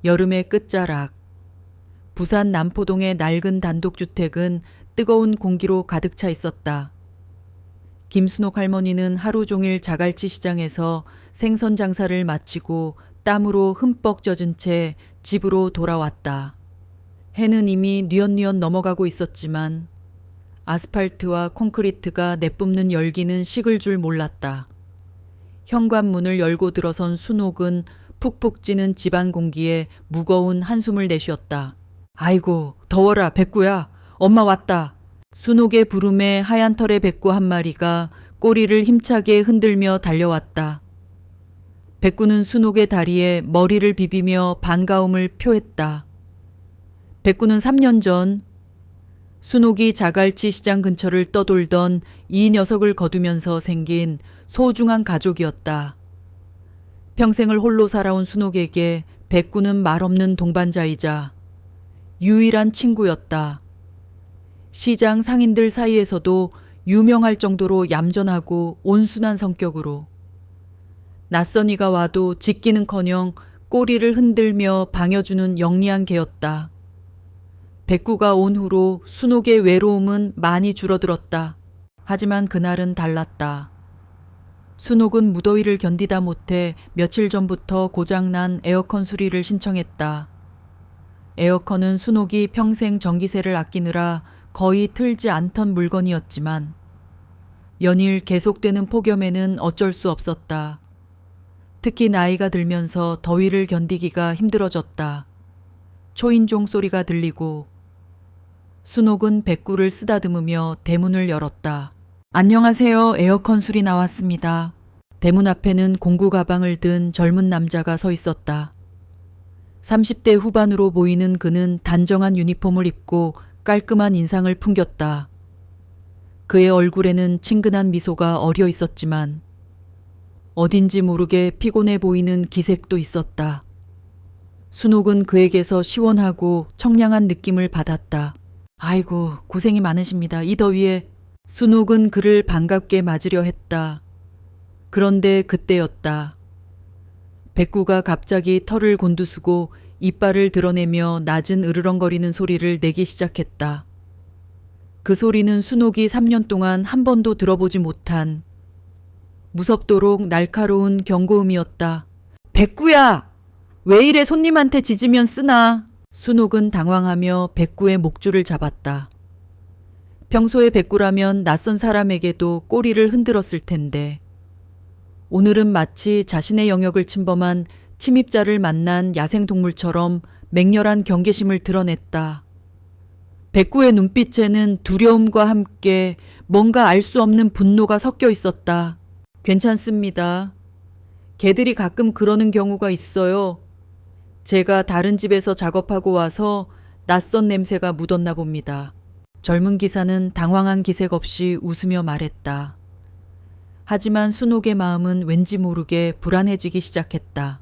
여름의 끝자락. 부산 남포동의 낡은 단독주택은 뜨거운 공기로 가득 차 있었다. 김순옥 할머니는 하루 종일 자갈치 시장에서 생선 장사를 마치고 땀으로 흠뻑 젖은 채 집으로 돌아왔다. 해는 이미 뉘엿뉘엿 넘어가고 있었지만 아스팔트와 콘크리트가 내뿜는 열기는 식을 줄 몰랐다. 현관문을 열고 들어선 순옥은 푹푹 찌는 집안 공기에 무거운 한숨을 내쉬었다. 아이고, 더워라, 백구야. 엄마 왔다. 순옥의 부름에 하얀 털의 백구 한 마리가 꼬리를 힘차게 흔들며 달려왔다. 백구는 순옥의 다리에 머리를 비비며 반가움을 표했다. 백구는 3년 전 순옥이 자갈치 시장 근처를 떠돌던 이 녀석을 거두면서 생긴 소중한 가족이었다. 평생을 홀로 살아온 순옥에게 백구는 말없는 동반자이자 유일한 친구였다. 시장 상인들 사이에서도 유명할 정도로 얌전하고 온순한 성격으로 낯선 이가 와도 짖기는커녕 꼬리를 흔들며 방어주는 영리한 개였다. 백구가 온 후로 순옥의 외로움은 많이 줄어들었다. 하지만 그날은 달랐다. 순옥은 무더위를 견디다 못해 며칠 전부터 고장난 에어컨 수리를 신청했다. 에어컨은 순옥이 평생 전기세를 아끼느라 거의 틀지 않던 물건이었지만 연일 계속되는 폭염에는 어쩔 수 없었다. 특히 나이가 들면서 더위를 견디기가 힘들어졌다. 초인종 소리가 들리고 순옥은 백구를 쓰다듬으며 대문을 열었다. 안녕하세요. 에어컨 수리 나왔습니다. 대문 앞에는 공구 가방을 든 젊은 남자가 서 있었다. 30대 후반으로 보이는 그는 단정한 유니폼을 입고 깔끔한 인상을 풍겼다. 그의 얼굴에는 친근한 미소가 어려 있었지만 어딘지 모르게 피곤해 보이는 기색도 있었다. 순옥은 그에게서 시원하고 청량한 느낌을 받았다. 아이고, 고생이 많으십니다. 이 더위에. 순옥은 그를 반갑게 맞으려 했다. 그런데 그때였다. 백구가 갑자기 털을 곤두쓰고 이빨을 드러내며 낮은 으르렁거리는 소리를 내기 시작했다. 그 소리는 순옥이 3년 동안 한 번도 들어보지 못한 무섭도록 날카로운 경고음이었다. 백구야! 왜 이래 손님한테 짖으면 쓰나? 순옥은 당황하며 백구의 목줄을 잡았다. 평소에 백구라면 낯선 사람에게도 꼬리를 흔들었을 텐데 오늘은 마치 자신의 영역을 침범한 침입자를 만난 야생동물처럼 맹렬한 경계심을 드러냈다. 백구의 눈빛에는 두려움과 함께 뭔가 알 수 없는 분노가 섞여 있었다. 괜찮습니다. 개들이 가끔 그러는 경우가 있어요. 제가 다른 집에서 작업하고 와서 낯선 냄새가 묻었나 봅니다. 젊은 기사는 당황한 기색 없이 웃으며 말했다. 하지만 순옥의 마음은 왠지 모르게 불안해지기 시작했다.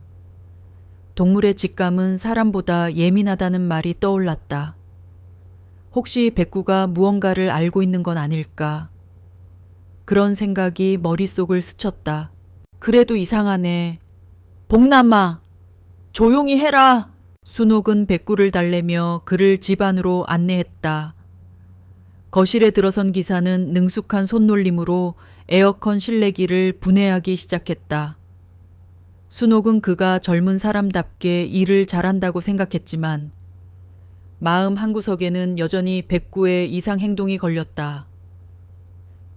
동물의 직감은 사람보다 예민하다는 말이 떠올랐다. 혹시 백구가 무언가를 알고 있는 건 아닐까? 그런 생각이 머릿속을 스쳤다. 그래도 이상하네. 복남아, 조용히 해라. 순옥은 백구를 달래며 그를 집 안으로 안내했다. 거실에 들어선 기사는 능숙한 손놀림으로 에어컨 실내기를 분해하기 시작했다. 순옥은 그가 젊은 사람답게 일을 잘한다고 생각했지만 마음 한구석에는 여전히 백구의 이상 행동이 걸렸다.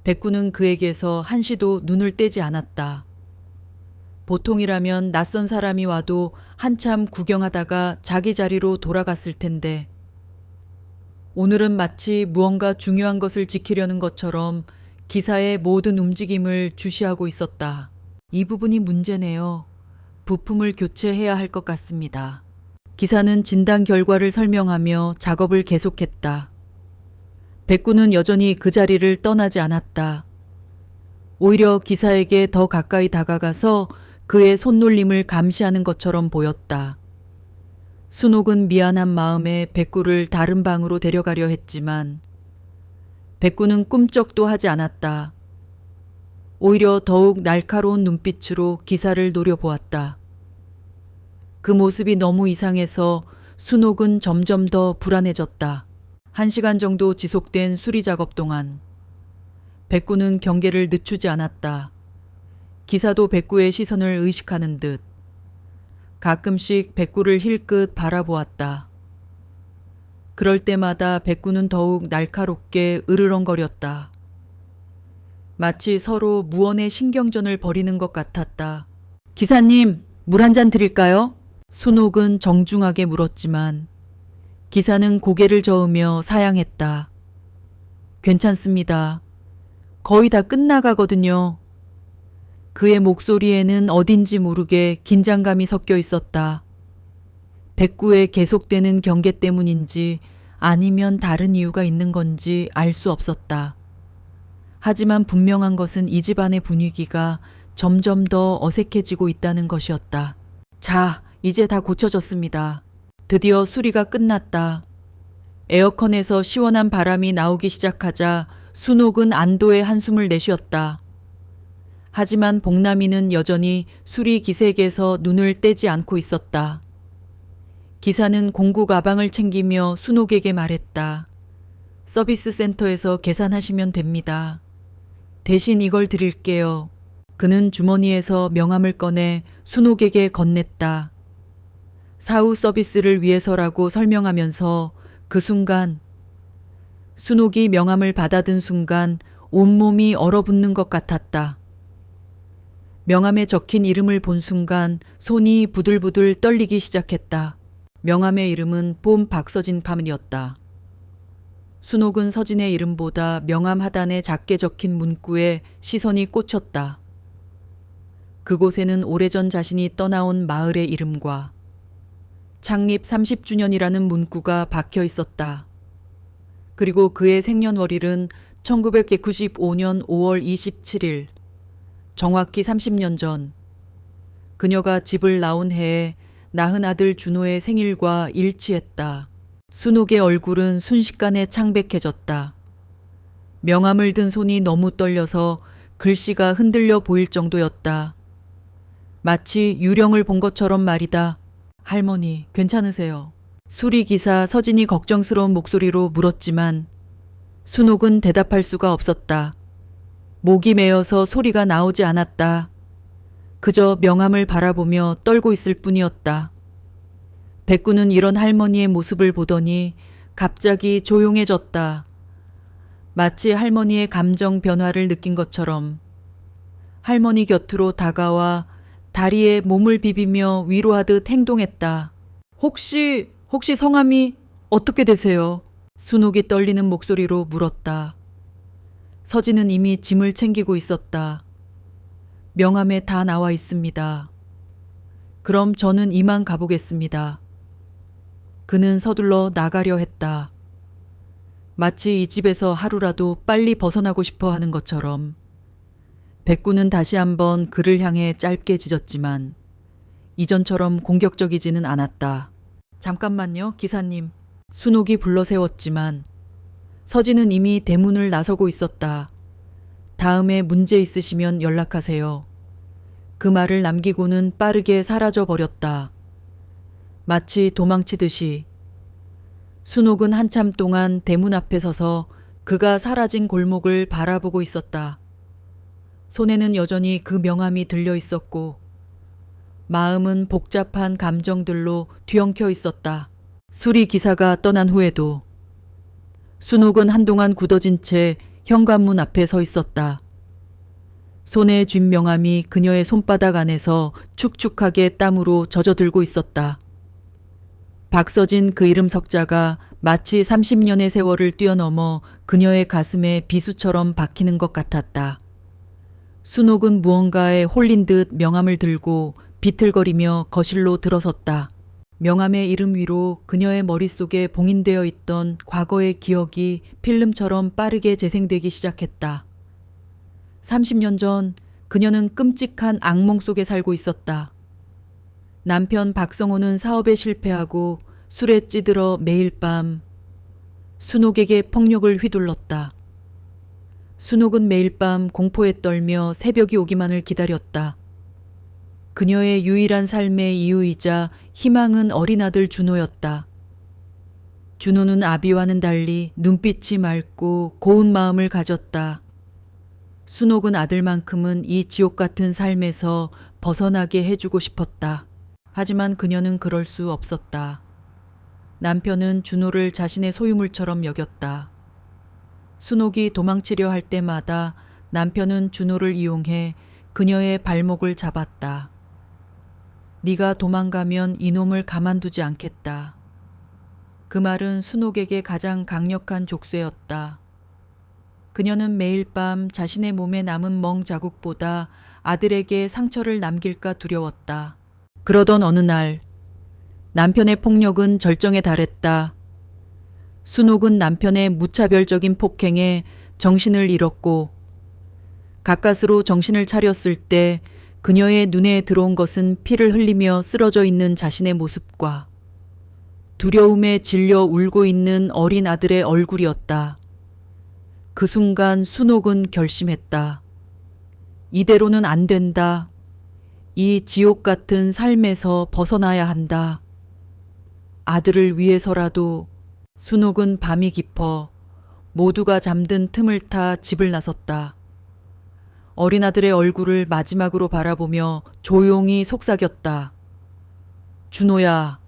백구는 그에게서 한시도 눈을 떼지 않았다. 보통이라면 낯선 사람이 와도 한참 구경하다가 자기 자리로 돌아갔을 텐데 오늘은 마치 무언가 중요한 것을 지키려는 것처럼 기사의 모든 움직임을 주시하고 있었다. 이 부분이 문제네요. 부품을 교체해야 할 것 같습니다. 기사는 진단 결과를 설명하며 작업을 계속했다. 백구는 여전히 그 자리를 떠나지 않았다. 오히려 기사에게 더 가까이 다가가서 그의 손놀림을 감시하는 것처럼 보였다. 순옥은 미안한 마음에 백구를 다른 방으로 데려가려 했지만 백구는 꿈쩍도 하지 않았다. 오히려 더욱 날카로운 눈빛으로 기사를 노려보았다. 그 모습이 너무 이상해서 순옥은 점점 더 불안해졌다. 1시간 정도 지속된 수리 작업 동안 백구는 경계를 늦추지 않았다. 기사도 백구의 시선을 의식하는 듯 가끔씩 백구를 힐끗 바라보았다. 그럴 때마다 백구는 더욱 날카롭게 으르렁거렸다. 마치 서로 무언의 신경전을 벌이는 것 같았다. 기사님, 물 한 잔 드릴까요? 순옥은 정중하게 물었지만 기사는 고개를 저으며 사양했다. 괜찮습니다. 거의 다 끝나가거든요. 그의 목소리에는 어딘지 모르게 긴장감이 섞여 있었다. 백구의 계속되는 경계 때문인지 아니면 다른 이유가 있는 건지 알 수 없었다. 하지만 분명한 것은 이 집안의 분위기가 점점 더 어색해지고 있다는 것이었다. 자, 이제 다 고쳐졌습니다. 드디어 수리가 끝났다. 에어컨에서 시원한 바람이 나오기 시작하자 순옥은 안도의 한숨을 내쉬었다. 하지만 복남이는 여전히 수리 기색에서 눈을 떼지 않고 있었다. 기사는 공구 가방을 챙기며 순옥에게 말했다. 서비스 센터에서 계산하시면 됩니다. 대신 이걸 드릴게요. 그는 주머니에서 명함을 꺼내 순옥에게 건넸다. 사후 서비스를 위해서라고 설명하면서 그 순간 순옥이 명함을 받아든 순간 온몸이 얼어붙는 것 같았다. 명함에 적힌 이름을 본 순간 손이 부들부들 떨리기 시작했다. 명함의 이름은 봄 박서진팜이었다. 순옥은 서진의 이름보다 명함 하단에 작게 적힌 문구에 시선이 꽂혔다. 그곳에는 오래전 자신이 떠나온 마을의 이름과 창립 30주년이라는 문구가 박혀 있었다. 그리고 그의 생년월일은 1995년 5월 27일, 정확히 30년 전, 그녀가 집을 나온 해에 낳은 아들 준호의 생일과 일치했다. 순옥의 얼굴은 순식간에 창백해졌다. 명함을 든 손이 너무 떨려서 글씨가 흔들려 보일 정도였다. 마치 유령을 본 것처럼 말이다. 할머니, 괜찮으세요? 수리기사 서진이 걱정스러운 목소리로 물었지만 순옥은 대답할 수가 없었다. 목이 메어서 소리가 나오지 않았다. 그저 명함을 바라보며 떨고 있을 뿐이었다. 백구는 이런 할머니의 모습을 보더니 갑자기 조용해졌다. 마치 할머니의 감정 변화를 느낀 것처럼 할머니 곁으로 다가와 다리에 몸을 비비며 위로하듯 행동했다. 혹시 성함이 어떻게 되세요? 순옥이 떨리는 목소리로 물었다. 서진은 이미 짐을 챙기고 있었다. 명함에 다 나와 있습니다. 그럼 저는 이만 가보겠습니다. 그는 서둘러 나가려 했다. 마치 이 집에서 하루라도 빨리 벗어나고 싶어 하는 것처럼. 백구는 다시 한번 그를 향해 짧게 짖었지만 이전처럼 공격적이지는 않았다. 잠깐만요, 기사님. 순옥이 불러세웠지만 서진은 이미 대문을 나서고 있었다. 다음에 문제 있으시면 연락하세요. 그 말을 남기고는 빠르게 사라져 버렸다. 마치 도망치듯이. 순옥은 한참 동안 대문 앞에 서서 그가 사라진 골목을 바라보고 있었다. 손에는 여전히 그 명함이 들려 있었고 마음은 복잡한 감정들로 뒤엉켜 있었다. 수리 기사가 떠난 후에도 순옥은 한동안 굳어진 채 현관문 앞에 서 있었다. 손에 쥔 명함이 그녀의 손바닥 안에서 축축하게 땀으로 젖어들고 있었다. 박서진 그 이름 석자가 마치 30년의 세월을 뛰어넘어 그녀의 가슴에 비수처럼 박히는 것 같았다. 순옥은 무언가에 홀린 듯 명함을 들고 비틀거리며 거실로 들어섰다. 명함의 이름 위로 그녀의 머릿속에 봉인되어 있던 과거의 기억이 필름처럼 빠르게 재생되기 시작했다. 30년 전 그녀는 끔찍한 악몽 속에 살고 있었다. 남편 박성호는 사업에 실패하고 술에 찌들어 매일 밤 순옥에게 폭력을 휘둘렀다. 순옥은 매일 밤 공포에 떨며 새벽이 오기만을 기다렸다. 그녀의 유일한 삶의 이유이자 희망은 어린 아들 준호였다. 준호는 아비와는 달리 눈빛이 맑고 고운 마음을 가졌다. 순옥은 아들만큼은 이 지옥 같은 삶에서 벗어나게 해주고 싶었다. 하지만 그녀는 그럴 수 없었다. 남편은 준호를 자신의 소유물처럼 여겼다. 순옥이 도망치려 할 때마다 남편은 준호를 이용해 그녀의 발목을 잡았다. 네가 도망가면 이놈을 가만두지 않겠다. 그 말은 순옥에게 가장 강력한 족쇄였다. 그녀는 매일 밤 자신의 몸에 남은 멍 자국보다 아들에게 상처를 남길까 두려웠다. 그러던 어느 날 남편의 폭력은 절정에 달했다. 순옥은 남편의 무차별적인 폭행에 정신을 잃었고 가까스로 정신을 차렸을 때 그녀의 눈에 들어온 것은 피를 흘리며 쓰러져 있는 자신의 모습과 두려움에 질려 울고 있는 어린 아들의 얼굴이었다. 그 순간 순옥은 결심했다. 이대로는 안 된다. 이 지옥 같은 삶에서 벗어나야 한다. 아들을 위해서라도. 순옥은 밤이 깊어 모두가 잠든 틈을 타 집을 나섰다. 어린 아들의 얼굴을 마지막으로 바라보며 조용히 속삭였다. 준호야,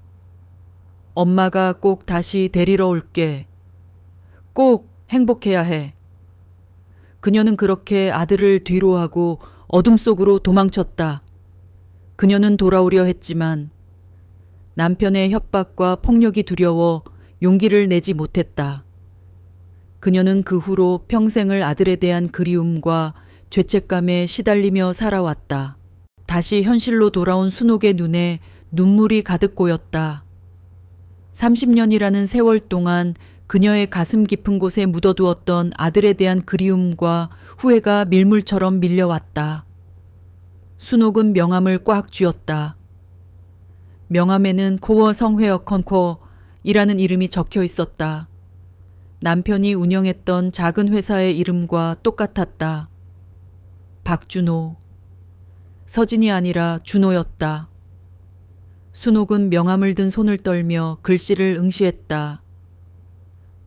엄마가 꼭 다시 데리러 올게. 꼭 행복해야 해. 그녀는 그렇게 아들을 뒤로하고 어둠 속으로 도망쳤다. 그녀는 돌아오려 했지만 남편의 협박과 폭력이 두려워 용기를 내지 못했다. 그녀는 그 후로 평생을 아들에 대한 그리움과 죄책감에 시달리며 살아왔다. 다시 현실로 돌아온 순옥의 눈에 눈물이 가득 고였다. 30년이라는 세월 동안 그녀의 가슴 깊은 곳에 묻어두었던 아들에 대한 그리움과 후회가 밀물처럼 밀려왔다. 순옥은 명함을 꽉 쥐었다. 명함에는 코어 성회어 컨코이라는 이름이 적혀 있었다. 남편이 운영했던 작은 회사의 이름과 똑같았다. 박준호. 서진이 아니라 준호였다. 순옥은 명함을 든 손을 떨며 글씨를 응시했다.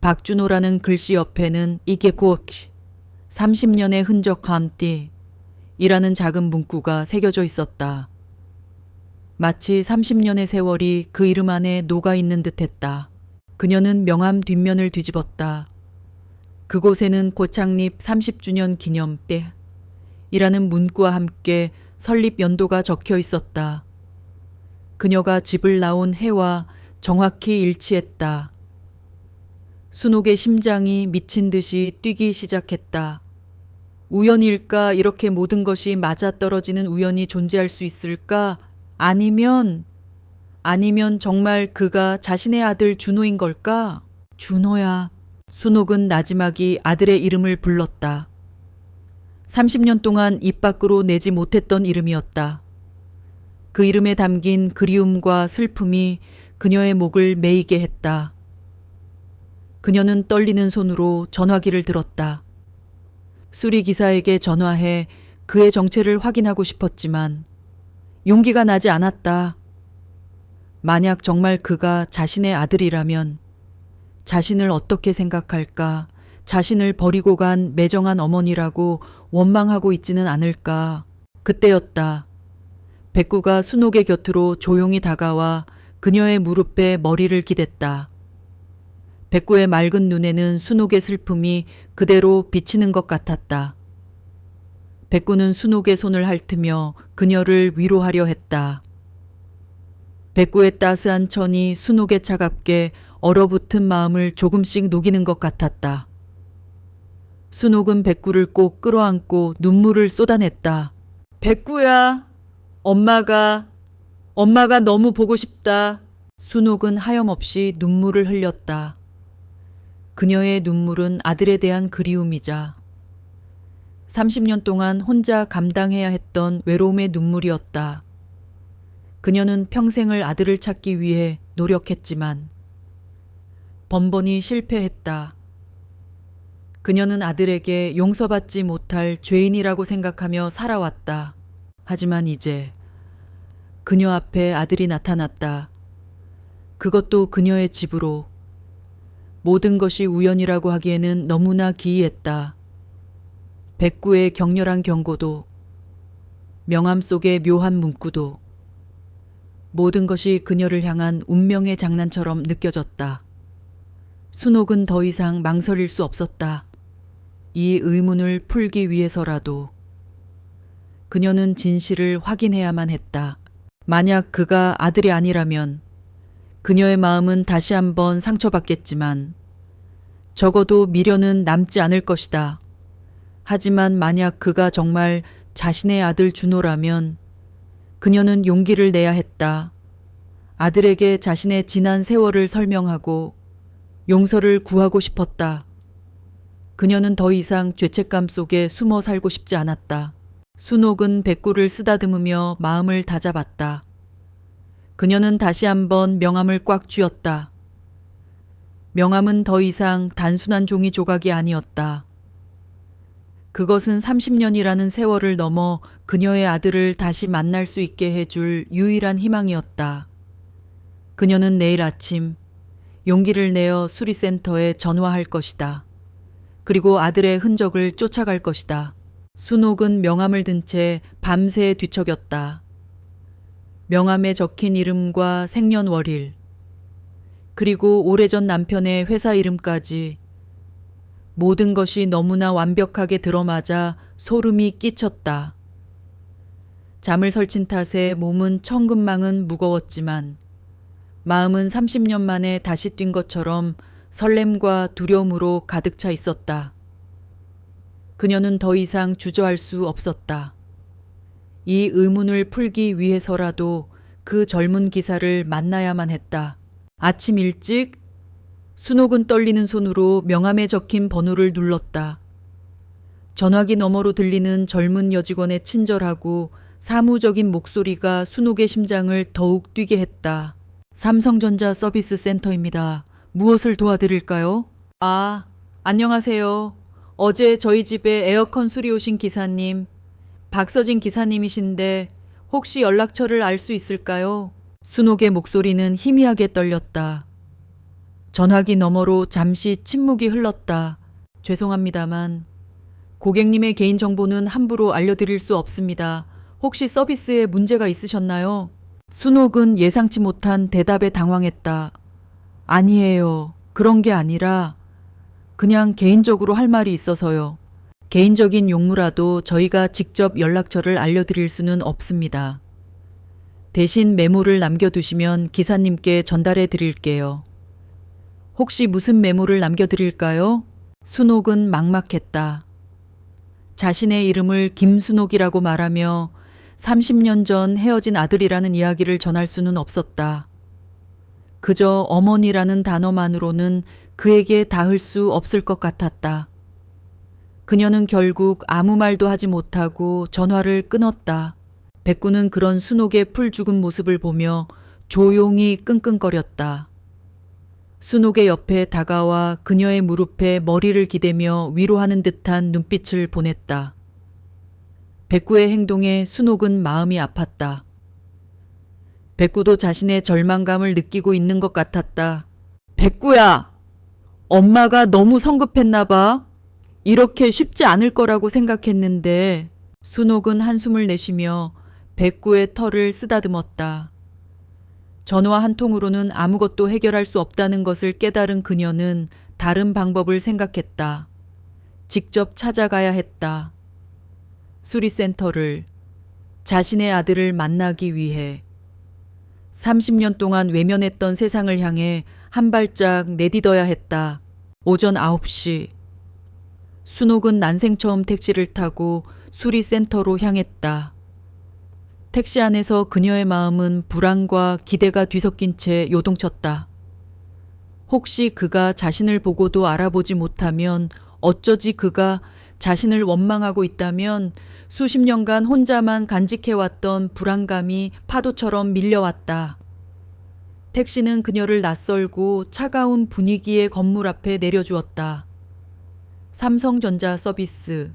박준호라는 글씨 옆에는 이게 곧 30년의 흔적 함띠 이라는 작은 문구가 새겨져 있었다. 마치 30년의 세월이 그 이름 안에 녹아있는 듯했다. 그녀는 명함 뒷면을 뒤집었다. 그곳에는 고창립 30주년 기념 때 이라는 문구와 함께 설립 연도가 적혀 있었다. 그녀가 집을 나온 해와 정확히 일치했다. 순옥의 심장이 미친 듯이 뛰기 시작했다. 우연일까? 이렇게 모든 것이 맞아떨어지는 우연이 존재할 수 있을까? 아니면 정말 그가 자신의 아들 준호인 걸까? 준호야. 순옥은 나지막이 아들의 이름을 불렀다. 30년 동안 입 밖으로 내지 못했던 이름이었다. 그 이름에 담긴 그리움과 슬픔이 그녀의 목을 메이게 했다. 그녀는 떨리는 손으로 전화기를 들었다. 수리기사에게 전화해 그의 정체를 확인하고 싶었지만 용기가 나지 않았다. 만약 정말 그가 자신의 아들이라면 자신을 어떻게 생각할까? 자신을 버리고 간 매정한 어머니라고 원망하고 있지는 않을까? 그때였다. 백구가 순옥의 곁으로 조용히 다가와 그녀의 무릎에 머리를 기댔다. 백구의 맑은 눈에는 순옥의 슬픔이 그대로 비치는 것 같았다. 백구는 순옥의 손을 핥으며 그녀를 위로하려 했다. 백구의 따스한 천이 순옥의 차갑게 얼어붙은 마음을 조금씩 녹이는 것 같았다. 순옥은 백구를 꼭 끌어안고 눈물을 쏟아냈다. 백구야, 엄마가 너무 보고 싶다. 순옥은 하염없이 눈물을 흘렸다. 그녀의 눈물은 아들에 대한 그리움이자 30년 동안 혼자 감당해야 했던 외로움의 눈물이었다. 그녀는 평생을 아들을 찾기 위해 노력했지만 번번이 실패했다. 그녀는 아들에게 용서받지 못할 죄인이라고 생각하며 살아왔다. 하지만 이제 그녀 앞에 아들이 나타났다. 그것도 그녀의 집으로. 모든 것이 우연이라고 하기에는 너무나 기이했다. 백구의 격렬한 경고도, 명함 속의 묘한 문구도, 모든 것이 그녀를 향한 운명의 장난처럼 느껴졌다. 순옥은 더 이상 망설일 수 없었다. 이 의문을 풀기 위해서라도. 그녀는 진실을 확인해야만 했다. 만약 그가 아들이 아니라면 그녀의 마음은 다시 한번 상처받겠지만 적어도 미련은 남지 않을 것이다. 하지만 만약 그가 정말 자신의 아들 준호라면 그녀는 용기를 내야 했다. 아들에게 자신의 지난 세월을 설명하고 용서를 구하고 싶었다. 그녀는 더 이상 죄책감 속에 숨어 살고 싶지 않았다. 순옥은 백구를 쓰다듬으며 마음을 다잡았다. 그녀는 다시 한번 명함을 꽉 쥐었다. 명함은 더 이상 단순한 종이 조각이 아니었다. 그것은 30년이라는 세월을 넘어 그녀의 아들을 다시 만날 수 있게 해줄 유일한 희망이었다. 그녀는 내일 아침 용기를 내어 수리센터에 전화할 것이다. 그리고 아들의 흔적을 쫓아갈 것이다. 순옥은 명함을 든 채 밤새 뒤척였다. 명함에 적힌 이름과 생년월일, 그리고 오래전 남편의 회사 이름까지 모든 것이 너무나 완벽하게 들어맞아 소름이 끼쳤다. 잠을 설친 탓에 몸은 천근만은 무거웠지만 마음은 30년 만에 다시 뛴 것처럼 설렘과 두려움으로 가득 차 있었다. 그녀는 더 이상 주저할 수 없었다. 이 의문을 풀기 위해서라도 그 젊은 기사를 만나야만 했다. 아침 일찍 순옥은 떨리는 손으로 명함에 적힌 번호를 눌렀다. 전화기 너머로 들리는 젊은 여직원의 친절하고 사무적인 목소리가 순옥의 심장을 더욱 뛰게 했다. 삼성전자 서비스 센터입니다. 무엇을 도와드릴까요? 아, 안녕하세요. 어제 저희 집에 에어컨 수리 오신 기사님, 박서진 기사님이신데 혹시 연락처를 알 수 있을까요? 순옥의 목소리는 희미하게 떨렸다. 전화기 너머로 잠시 침묵이 흘렀다. 죄송합니다만 고객님의 개인정보는 함부로 알려드릴 수 없습니다. 혹시 서비스에 문제가 있으셨나요? 순옥은 예상치 못한 대답에 당황했다. 아니에요. 그런 게 아니라 그냥 개인적으로 할 말이 있어서요. 개인적인 용무라도 저희가 직접 연락처를 알려드릴 수는 없습니다. 대신 메모를 남겨두시면 기사님께 전달해 드릴게요. 혹시 무슨 메모를 남겨드릴까요? 순옥은 막막했다. 자신의 이름을 김순옥이라고 말하며 30년 전 헤어진 아들이라는 이야기를 전할 수는 없었다. 그저 어머니라는 단어만으로는 그에게 닿을 수 없을 것 같았다. 그녀는 결국 아무 말도 하지 못하고 전화를 끊었다. 백구는 그런 순옥의 풀 죽은 모습을 보며 조용히 끙끙거렸다. 순옥의 옆에 다가와 그녀의 무릎에 머리를 기대며 위로하는 듯한 눈빛을 보냈다. 백구의 행동에 순옥은 마음이 아팠다. 백구도 자신의 절망감을 느끼고 있는 것 같았다. 백구야! 엄마가 너무 성급했나 봐. 이렇게 쉽지 않을 거라고 생각했는데. 순옥은 한숨을 내쉬며 백구의 털을 쓰다듬었다. 전화 한 통으로는 아무것도 해결할 수 없다는 것을 깨달은 그녀는 다른 방법을 생각했다. 직접 찾아가야 했다. 수리센터를, 자신의 아들을 만나기 위해. 30년 동안 외면했던 세상을 향해 한 발짝 내딛어야 했다. 오전 9시. 순옥은 난생 처음 택시를 타고 수리센터로 향했다. 택시 안에서 그녀의 마음은 불안과 기대가 뒤섞인 채 요동쳤다. 혹시 그가 자신을 보고도 알아보지 못하면, 어쩌지 그가 자신을 원망하고 있다면 수십 년간 혼자만 간직해왔던 불안감이 파도처럼 밀려왔다. 택시는 그녀를 낯설고 차가운 분위기의 건물 앞에 내려주었다. 삼성전자 서비스.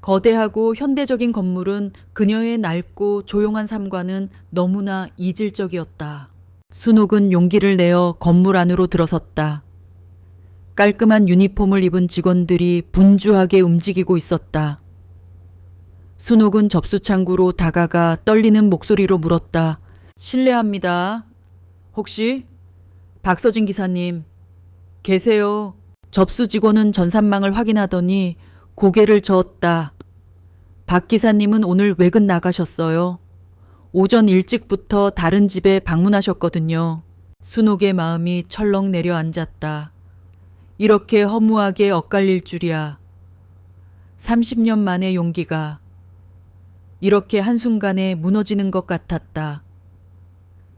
거대하고 현대적인 건물은 그녀의 낡고 조용한 삶과는 너무나 이질적이었다. 순옥은 용기를 내어 건물 안으로 들어섰다. 깔끔한 유니폼을 입은 직원들이 분주하게 움직이고 있었다. 순옥은 접수창구로 다가가 떨리는 목소리로 물었다. 실례합니다. 혹시 박서진 기사님 계세요? 접수 직원은 전산망을 확인하더니 고개를 저었다. 박 기사님은 오늘 외근 나가셨어요. 오전 일찍부터 다른 집에 방문하셨거든요. 순옥의 마음이 철렁 내려앉았다. 이렇게 허무하게 엇갈릴 줄이야. 30년 만의 용기가 이렇게 한순간에 무너지는 것 같았다.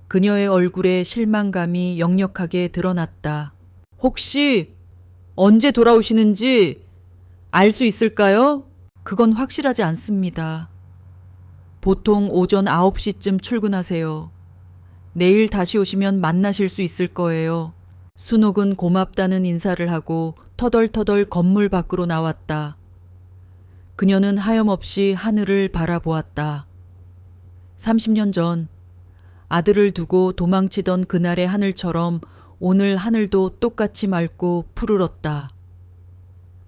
그녀의 얼굴에 실망감이 역력하게 드러났다. 혹시 언제 돌아오시는지 알 수 있을까요? 그건 확실하지 않습니다. 보통 오전 9시쯤 출근하세요. 내일 다시 오시면 만나실 수 있을 거예요. 순옥은 고맙다는 인사를 하고 터덜터덜 건물 밖으로 나왔다. 그녀는 하염없이 하늘을 바라보았다. 30년 전 아들을 두고 도망치던 그날의 하늘처럼 오늘 하늘도 똑같이 맑고 푸르렀다.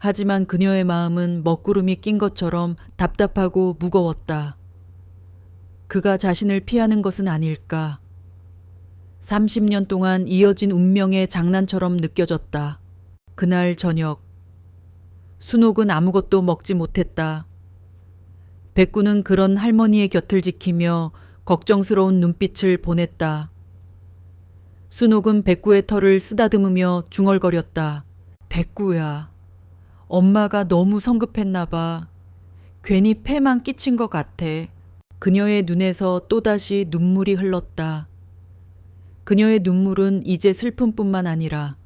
하지만 그녀의 마음은 먹구름이 낀 것처럼 답답하고 무거웠다. 그가 자신을 피하는 것은 아닐까. 30년 동안 이어진 운명의 장난처럼 느껴졌다. 그날 저녁, 순옥은 아무것도 먹지 못했다. 백구는 그런 할머니의 곁을 지키며 걱정스러운 눈빛을 보냈다. 순옥은 백구의 털을 쓰다듬으며 중얼거렸다. 백구야, 엄마가 너무 성급했나 봐. 괜히 폐만 끼친 것 같아. 그녀의 눈에서 또다시 눈물이 흘렀다. 그녀의 눈물은 이제 슬픔뿐만 아니라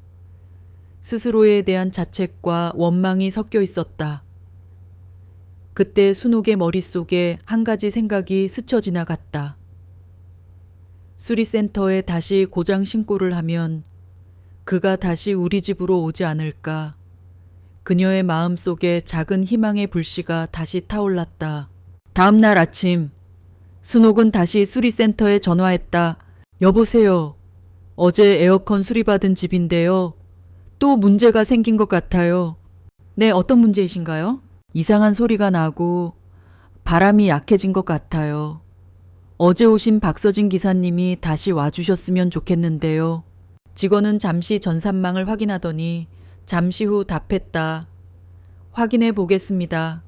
스스로에 대한 자책과 원망이 섞여 있었다. 그때 순옥의 머릿속에 한 가지 생각이 스쳐 지나갔다. 수리센터에 다시 고장 신고를 하면 그가 다시 우리 집으로 오지 않을까. 그녀의 마음속에 작은 희망의 불씨가 다시 타올랐다. 다음 날 아침, 순옥은 다시 수리센터에 전화했다. 여보세요. 어제 에어컨 수리받은 집인데요. 또 문제가 생긴 것 같아요. 네, 어떤 문제이신가요? 이상한 소리가 나고 바람이 약해진 것 같아요. 어제 오신 박서진 기사님이 다시 와주셨으면 좋겠는데요. 직원은 잠시 전산망을 확인하더니 잠시 후 답했다. 확인해 보겠습니다.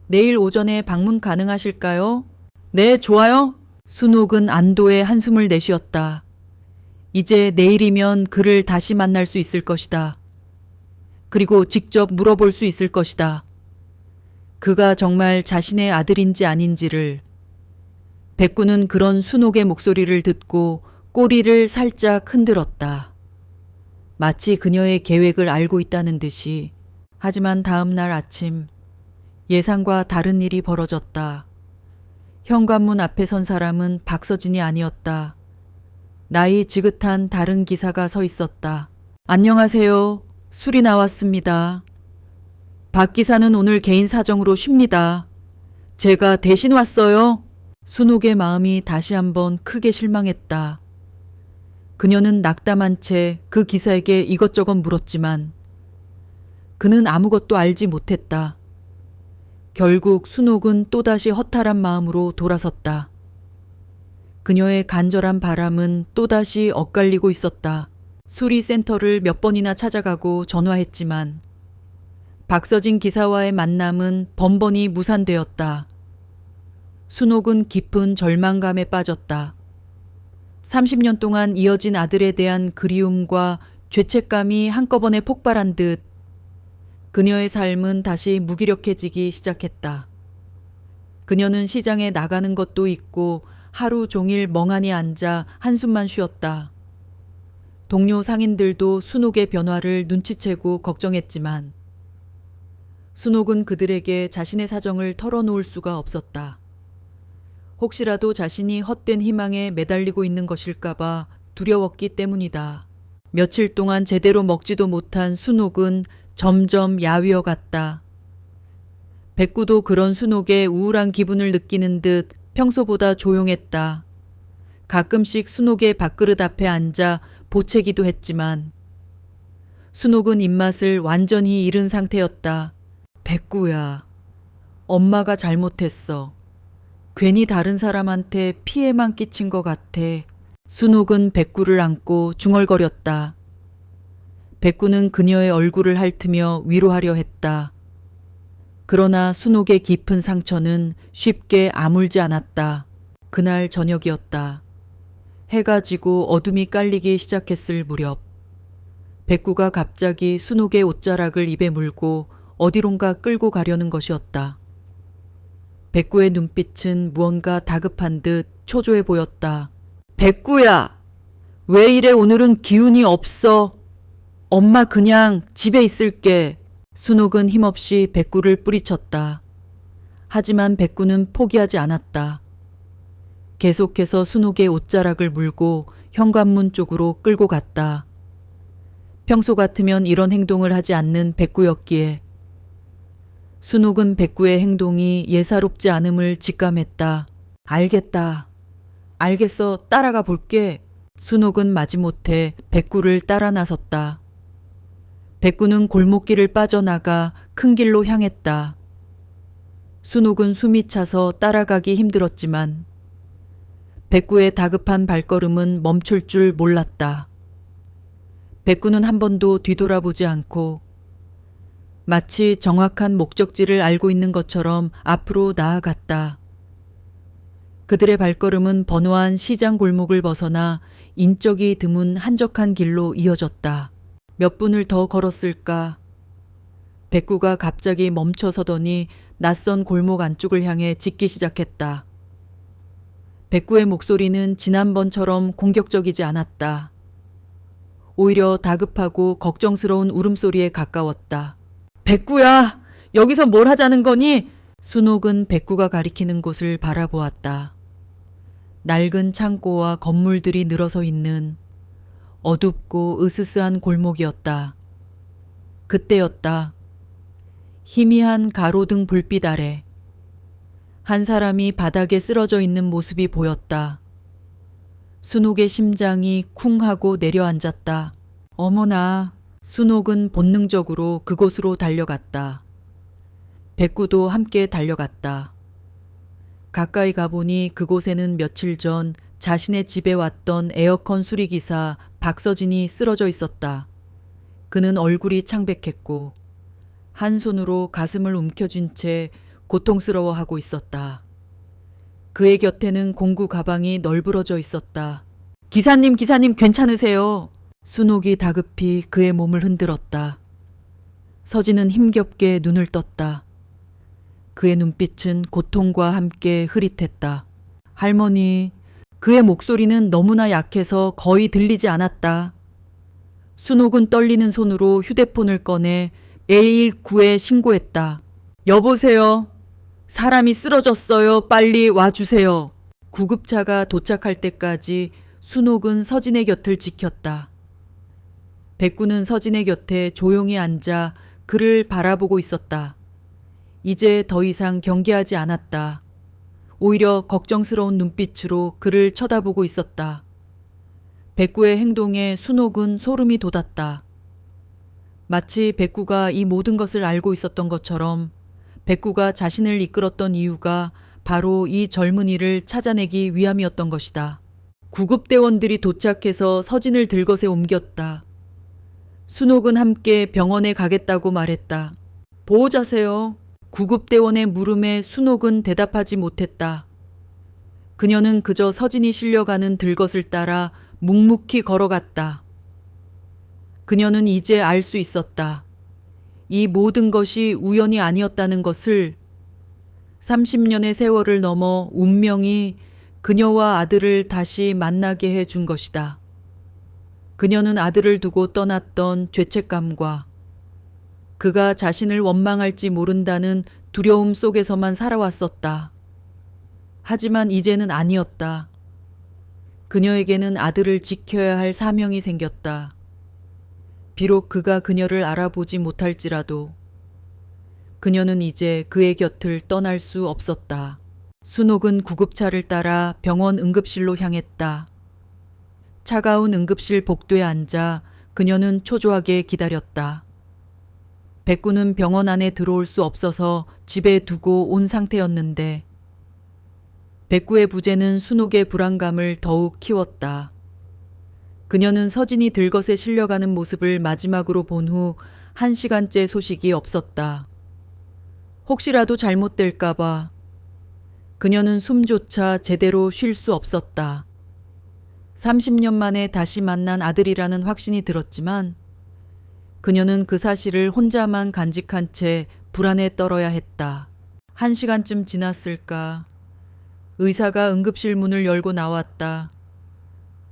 내일 오전에 방문 가능하실까요? 네, 좋아요. 순옥은 안도의 한숨을 내쉬었다. 이제 내일이면 그를 다시 만날 수 있을 것이다. 그리고 직접 물어볼 수 있을 것이다. 그가 정말 자신의 아들인지 아닌지를. 백구는 그런 순옥의 목소리를 듣고 꼬리를 살짝 흔들었다. 마치 그녀의 계획을 알고 있다는 듯이. 하지만 다음 날 아침 예상과 다른 일이 벌어졌다. 현관문 앞에 선 사람은 박서진이 아니었다. 나이 지긋한 다른 기사가 서 있었다. 안녕하세요. 술이 나왔습니다. 박 기사는 오늘 개인 사정으로 쉽니다. 제가 대신 왔어요. 순옥의 마음이 다시 한번 크게 실망했다. 그녀는 낙담한 채 그 기사에게 이것저것 물었지만 그는 아무것도 알지 못했다. 결국 순옥은 또다시 허탈한 마음으로 돌아섰다. 그녀의 간절한 바람은 또다시 엇갈리고 있었다. 수리센터를 몇 번이나 찾아가고 전화했지만 박서진 기사와의 만남은 번번이 무산되었다. 순옥은 깊은 절망감에 빠졌다. 30년 동안 이어진 아들에 대한 그리움과 죄책감이 한꺼번에 폭발한 듯 그녀의 삶은 다시 무기력해지기 시작했다. 그녀는 시장에 나가는 것도 잊고 하루 종일 멍하니 앉아 한숨만 쉬었다. 동료 상인들도 순옥의 변화를 눈치채고 걱정했지만 순옥은 그들에게 자신의 사정을 털어놓을 수가 없었다. 혹시라도 자신이 헛된 희망에 매달리고 있는 것일까봐 두려웠기 때문이다. 며칠 동안 제대로 먹지도 못한 순옥은 점점 야위어 갔다. 백구도 그런 순옥에 우울한 기분을 느끼는 듯 평소보다 조용했다. 가끔씩 순옥의 밥그릇 앞에 앉아 보채기도 했지만 순옥은 입맛을 완전히 잃은 상태였다. 백구야, 엄마가 잘못했어. 괜히 다른 사람한테 피해만 끼친 것 같아. 순옥은 백구를 안고 중얼거렸다. 백구는 그녀의 얼굴을 핥으며 위로하려 했다. 그러나 순옥의 깊은 상처는 쉽게 아물지 않았다. 그날 저녁이었다. 해가 지고 어둠이 깔리기 시작했을 무렵 백구가 갑자기 순옥의 옷자락을 입에 물고 어디론가 끌고 가려는 것이었다. 백구의 눈빛은 무언가 다급한 듯 초조해 보였다. 백구야! 왜 이래 오늘은 기운이 없어? 엄마 그냥 집에 있을게. 순옥은 힘없이 백구를 뿌리쳤다. 하지만 백구는 포기하지 않았다. 계속해서 순옥의 옷자락을 물고 현관문 쪽으로 끌고 갔다. 평소 같으면 이런 행동을 하지 않는 백구였기에 순옥은 백구의 행동이 예사롭지 않음을 직감했다. 알겠다. 알겠어. 따라가 볼게. 순옥은 마지못해 백구를 따라 나섰다. 백구는 골목길을 빠져나가 큰 길로 향했다. 순옥은 숨이 차서 따라가기 힘들었지만 백구의 다급한 발걸음은 멈출 줄 몰랐다. 백구는 한 번도 뒤돌아보지 않고 마치 정확한 목적지를 알고 있는 것처럼 앞으로 나아갔다. 그들의 발걸음은 번화한 시장 골목을 벗어나 인적이 드문 한적한 길로 이어졌다. 몇 분을 더 걸었을까? 백구가 갑자기 멈춰서더니 낯선 골목 안쪽을 향해 짖기 시작했다. 백구의 목소리는 지난번처럼 공격적이지 않았다. 오히려 다급하고 걱정스러운 울음소리에 가까웠다. 백구야! 여기서 뭘 하자는 거니? 순옥은 백구가 가리키는 곳을 바라보았다. 낡은 창고와 건물들이 늘어서 있는 어둡고 으스스한 골목이었다. 그때였다. 희미한 가로등 불빛 아래 한 사람이 바닥에 쓰러져 있는 모습이 보였다. 순옥의 심장이 쿵 하고 내려앉았다. 어머나. 순옥은 본능적으로 그곳으로 달려갔다. 백구도 함께 달려갔다. 가까이 가보니 그곳에는 며칠 전 자신의 집에 왔던 에어컨 수리기사 박서진이 쓰러져 있었다. 그는 얼굴이 창백했고 한 손으로 가슴을 움켜쥔 채 고통스러워하고 있었다. 그의 곁에는 공구 가방이 널브러져 있었다. 기사님 괜찮으세요? 순옥이 다급히 그의 몸을 흔들었다. 서진은 힘겹게 눈을 떴다. 그의 눈빛은 고통과 함께 흐릿했다. 할머니, 그의 목소리는 너무나 약해서 거의 들리지 않았다. 순옥은 떨리는 손으로 휴대폰을 꺼내 119에 신고했다. 여보세요. 사람이 쓰러졌어요. 빨리 와주세요. 구급차가 도착할 때까지 순옥은 서진의 곁을 지켰다. 백구는 서진의 곁에 조용히 앉아 그를 바라보고 있었다. 이제 더 이상 경계하지 않았다. 오히려 걱정스러운 눈빛으로 그를 쳐다보고 있었다. 백구의 행동에 순옥은 소름이 돋았다. 마치 백구가 이 모든 것을 알고 있었던 것처럼 백구가 자신을 이끌었던 이유가 바로 이 젊은이를 찾아내기 위함이었던 것이다. 구급대원들이 도착해서 서진을 들것에 옮겼다. 순옥은 함께 병원에 가겠다고 말했다. 보호자세요. 구급대원의 물음에 순옥은 대답하지 못했다. 그녀는 그저 서진이 실려가는 들것을 따라 묵묵히 걸어갔다. 그녀는 이제 알 수 있었다. 이 모든 것이 우연이 아니었다는 것을. 30년의 세월을 넘어 운명이 그녀와 아들을 다시 만나게 해준 것이다. 그녀는 아들을 두고 떠났던 죄책감과 그가 자신을 원망할지 모른다는 두려움 속에서만 살아왔었다. 하지만 이제는 아니었다. 그녀에게는 아들을 지켜야 할 사명이 생겼다. 비록 그가 그녀를 알아보지 못할지라도 그녀는 이제 그의 곁을 떠날 수 없었다. 순옥은 구급차를 따라 병원 응급실로 향했다. 차가운 응급실 복도에 앉아 그녀는 초조하게 기다렸다. 백구는 병원 안에 들어올 수 없어서 집에 두고 온 상태였는데 백구의 부재는 순옥의 불안감을 더욱 키웠다. 그녀는 서진이 들것에 실려가는 모습을 마지막으로 본 후 1시간째 소식이 없었다. 혹시라도 잘못될까봐 그녀는 숨조차 제대로 쉴 수 없었다. 30년 만에 다시 만난 아들이라는 확신이 들었지만 그녀는 그 사실을 혼자만 간직한 채 불안에 떨어야 했다. 1시간쯤 지났을까. 의사가 응급실 문을 열고 나왔다.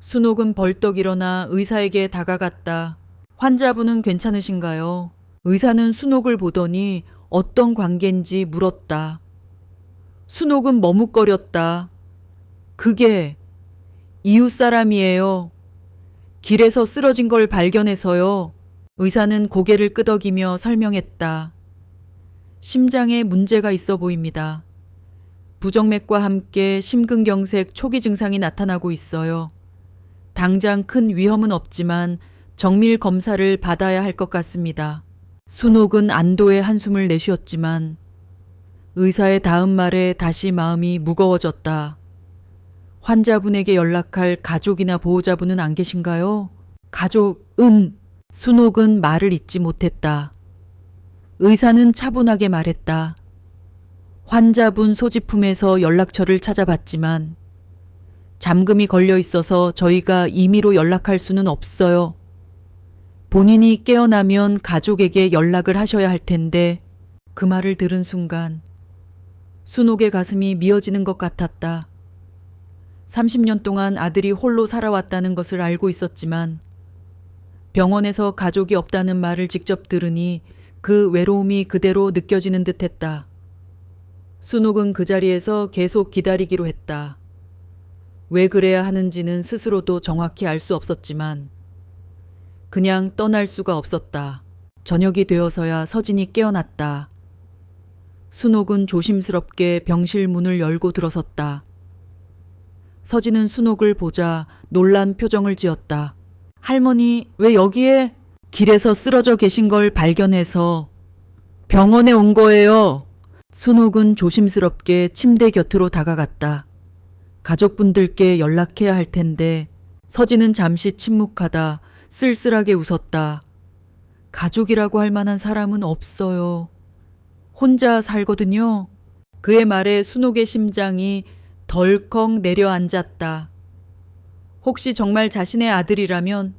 순옥은 벌떡 일어나 의사에게 다가갔다. 환자분은 괜찮으신가요? 의사는 순옥을 보더니 어떤 관계인지 물었다. 순옥은 머뭇거렸다. 그게 이웃 사람이에요. 길에서 쓰러진 걸 발견해서요. 의사는 고개를 끄덕이며 설명했다. 심장에 문제가 있어 보입니다. 부정맥과 함께 심근경색 초기 증상이 나타나고 있어요. 당장 큰 위험은 없지만 정밀 검사를 받아야 할 것 같습니다. 순옥은 안도의 한숨을 내쉬었지만 의사의 다음 말에 다시 마음이 무거워졌다. 환자분에게 연락할 가족이나 보호자분은 안 계신가요? 가족은 순옥은 말을 잇지 못했다. 의사는 차분하게 말했다. 환자분 소지품에서 연락처를 찾아봤지만 잠금이 걸려 있어서 저희가 임의로 연락할 수는 없어요. 본인이 깨어나면 가족에게 연락을 하셔야 할 텐데 그 말을 들은 순간 순옥의 가슴이 미어지는 것 같았다. 30년 동안 아들이 홀로 살아왔다는 것을 알고 있었지만 병원에서 가족이 없다는 말을 직접 들으니 그 외로움이 그대로 느껴지는 듯했다. 순옥은 그 자리에서 계속 기다리기로 했다. 왜 그래야 하는지는 스스로도 정확히 알 수 없었지만 그냥 떠날 수가 없었다. 저녁이 되어서야 서진이 깨어났다. 순옥은 조심스럽게 병실 문을 열고 들어섰다. 서진은 순옥을 보자 놀란 표정을 지었다. 할머니, 왜 여기에? 길에서 쓰러져 계신 걸 발견해서 병원에 온 거예요. 순옥은 조심스럽게 침대 곁으로 다가갔다. 가족분들께 연락해야 할 텐데 서진은 잠시 침묵하다 쓸쓸하게 웃었다. 가족이라고 할 만한 사람은 없어요. 혼자 살거든요. 그의 말에 순옥의 심장이 덜컥 내려앉았다. 혹시 정말 자신의 아들이라면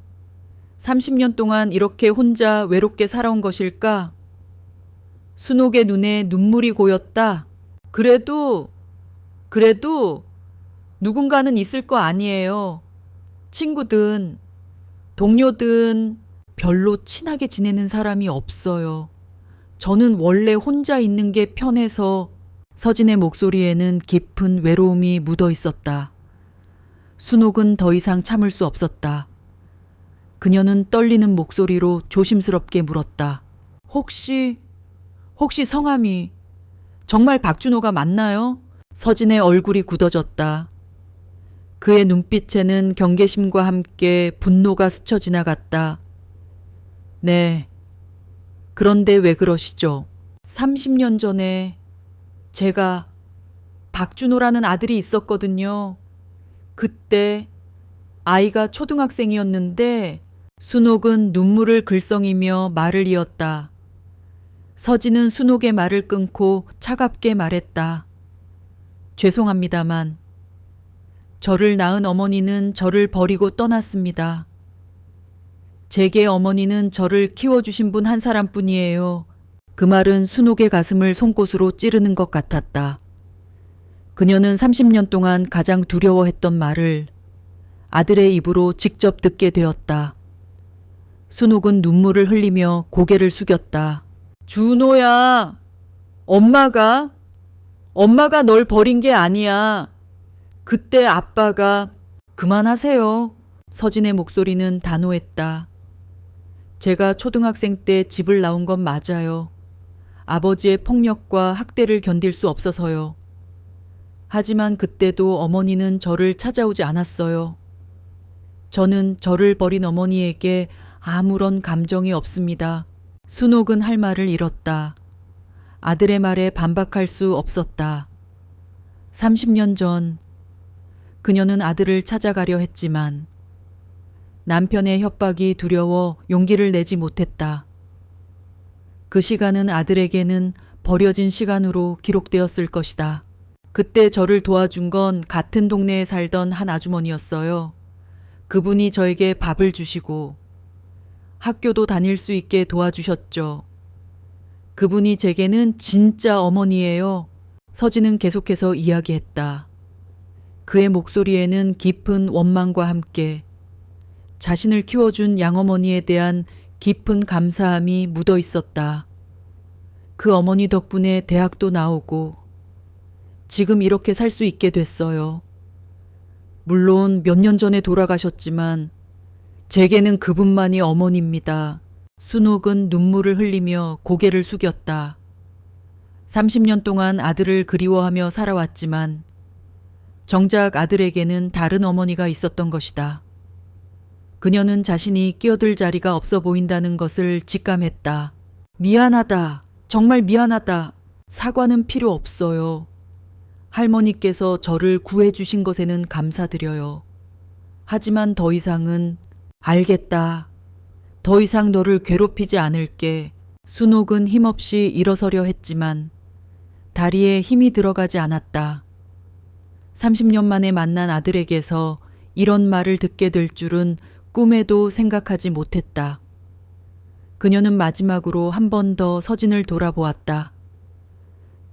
30년 동안 이렇게 혼자 외롭게 살아온 것일까? 순옥의 눈에 눈물이 고였다. 그래도 누군가는 있을 거 아니에요. 친구든 동료든 별로 친하게 지내는 사람이 없어요. 저는 원래 혼자 있는 게 편해서. 서진의 목소리에는 깊은 외로움이 묻어 있었다. 순옥은 더 이상 참을 수 없었다. 그녀는 떨리는 목소리로 조심스럽게 물었다. 혹시 성함이 정말 박준호가 맞나요? 서진의 얼굴이 굳어졌다. 그의 눈빛에는 경계심과 함께 분노가 스쳐 지나갔다. 네. 그런데 왜 그러시죠? 30년 전에 제가 박준호라는 아들이 있었거든요. 그때 아이가 초등학생이었는데 순옥은 눈물을 글썽이며 말을 이었다. 서진은 순옥의 말을 끊고 차갑게 말했다. 죄송합니다만 저를 낳은 어머니는 저를 버리고 떠났습니다. 제게 어머니는 저를 키워주신 분 한 사람뿐이에요. 그 말은 순옥의 가슴을 송곳으로 찌르는 것 같았다. 그녀는 30년 동안 가장 두려워했던 말을 아들의 입으로 직접 듣게 되었다. 순옥은 눈물을 흘리며 고개를 숙였다. 준호야, 엄마가 널 버린 게 아니야. 그때 아빠가 그만하세요. 서진의 목소리는 단호했다. 제가 초등학생 때 집을 나온 건 맞아요. 아버지의 폭력과 학대를 견딜 수 없어서요. 하지만 그때도 어머니는 저를 찾아오지 않았어요. 저는 저를 버린 어머니에게 아무런 감정이 없습니다. 순옥은 할 말을 잃었다. 아들의 말에 반박할 수 없었다. 30년 전 그녀는 아들을 찾아가려 했지만 남편의 협박이 두려워 용기를 내지 못했다. 그 시간은 아들에게는 버려진 시간으로 기록되었을 것이다. 그때 저를 도와준 건 같은 동네에 살던 한 아주머니였어요. 그분이 저에게 밥을 주시고 학교도 다닐 수 있게 도와주셨죠. 그분이 제게는 진짜 어머니예요. 서진은 계속해서 이야기했다. 그의 목소리에는 깊은 원망과 함께 자신을 키워준 양어머니에 대한 깊은 감사함이 묻어 있었다. 그 어머니 덕분에 대학도 나오고 지금 이렇게 살 수 있게 됐어요. 물론 몇 년 전에 돌아가셨지만 제게는 그분만이 어머니입니다. 순옥은 눈물을 흘리며 고개를 숙였다. 30년 동안 아들을 그리워하며 살아왔지만 정작 아들에게는 다른 어머니가 있었던 것이다. 그녀는 자신이 끼어들 자리가 없어 보인다는 것을 직감했다. 미안하다. 정말 미안하다. 사과는 필요 없어요. 할머니께서 저를 구해주신 것에는 감사드려요. 하지만 더 이상은 알겠다. 더 이상 너를 괴롭히지 않을게. 순옥은 힘없이 일어서려 했지만 다리에 힘이 들어가지 않았다. 30년 만에 만난 아들에게서 이런 말을 듣게 될 줄은 꿈에도 생각하지 못했다. 그녀는 마지막으로 한 번 더 서진을 돌아보았다.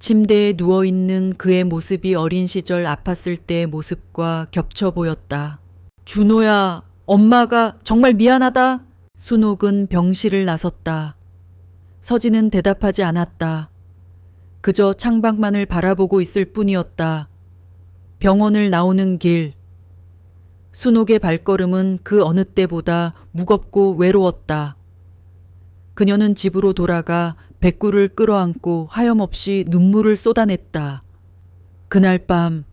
침대에 누워있는 그의 모습이 어린 시절 아팠을 때의 모습과 겹쳐 보였다. 준호야, 엄마가 정말 미안하다. 순옥은 병실을 나섰다. 서진은 대답하지 않았다. 그저 창밖만을 바라보고 있을 뿐이었다. 병원을 나오는 길. 순옥의 발걸음은 그 어느 때보다 무겁고 외로웠다. 그녀는 집으로 돌아가 백구를 끌어안고 하염없이 눈물을 쏟아냈다. 그날 밤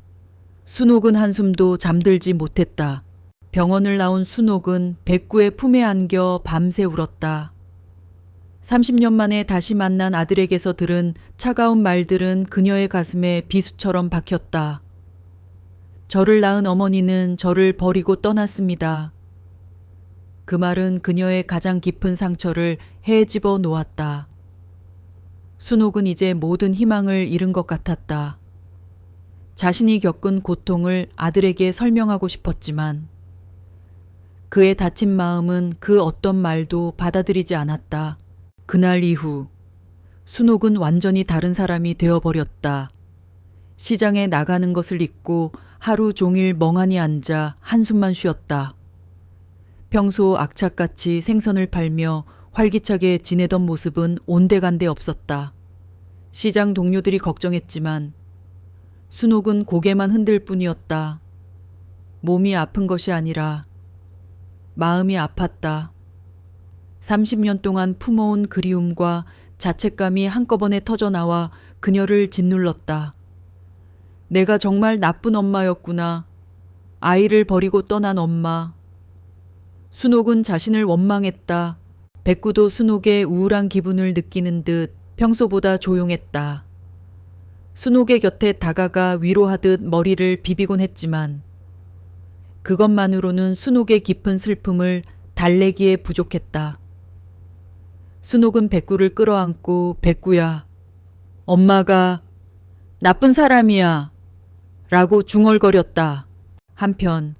순옥은 한숨도 잠들지 못했다. 병원을 나온 순옥은 백구의 품에 안겨 밤새 울었다. 30년 만에 다시 만난 아들에게서 들은 차가운 말들은 그녀의 가슴에 비수처럼 박혔다. 저를 낳은 어머니는 저를 버리고 떠났습니다. 그 말은 그녀의 가장 깊은 상처를 헤집어 놓았다. 순옥은 이제 모든 희망을 잃은 것 같았다. 자신이 겪은 고통을 아들에게 설명하고 싶었지만 그의 다친 마음은 그 어떤 말도 받아들이지 않았다. 그날 이후 순옥은 완전히 다른 사람이 되어버렸다. 시장에 나가는 것을 잊고 하루 종일 멍하니 앉아 한숨만 쉬었다. 평소 악착같이 생선을 팔며 활기차게 지내던 모습은 온데간데 없었다. 시장 동료들이 걱정했지만 순옥은 고개만 흔들 뿐이었다. 몸이 아픈 것이 아니라 마음이 아팠다. 30년 동안 품어온 그리움과 자책감이 한꺼번에 터져나와 그녀를 짓눌렀다. 내가 정말 나쁜 엄마였구나. 아이를 버리고 떠난 엄마. 순옥은 자신을 원망했다. 백구도 순옥의 우울한 기분을 느끼는 듯 평소보다 조용했다. 순옥의 곁에 다가가 위로하듯 머리를 비비곤 했지만 그것만으로는 순옥의 깊은 슬픔을 달래기에 부족했다. 순옥은 백구를 끌어안고 백구야, 엄마가 나쁜 사람이야 라고 중얼거렸다. 한편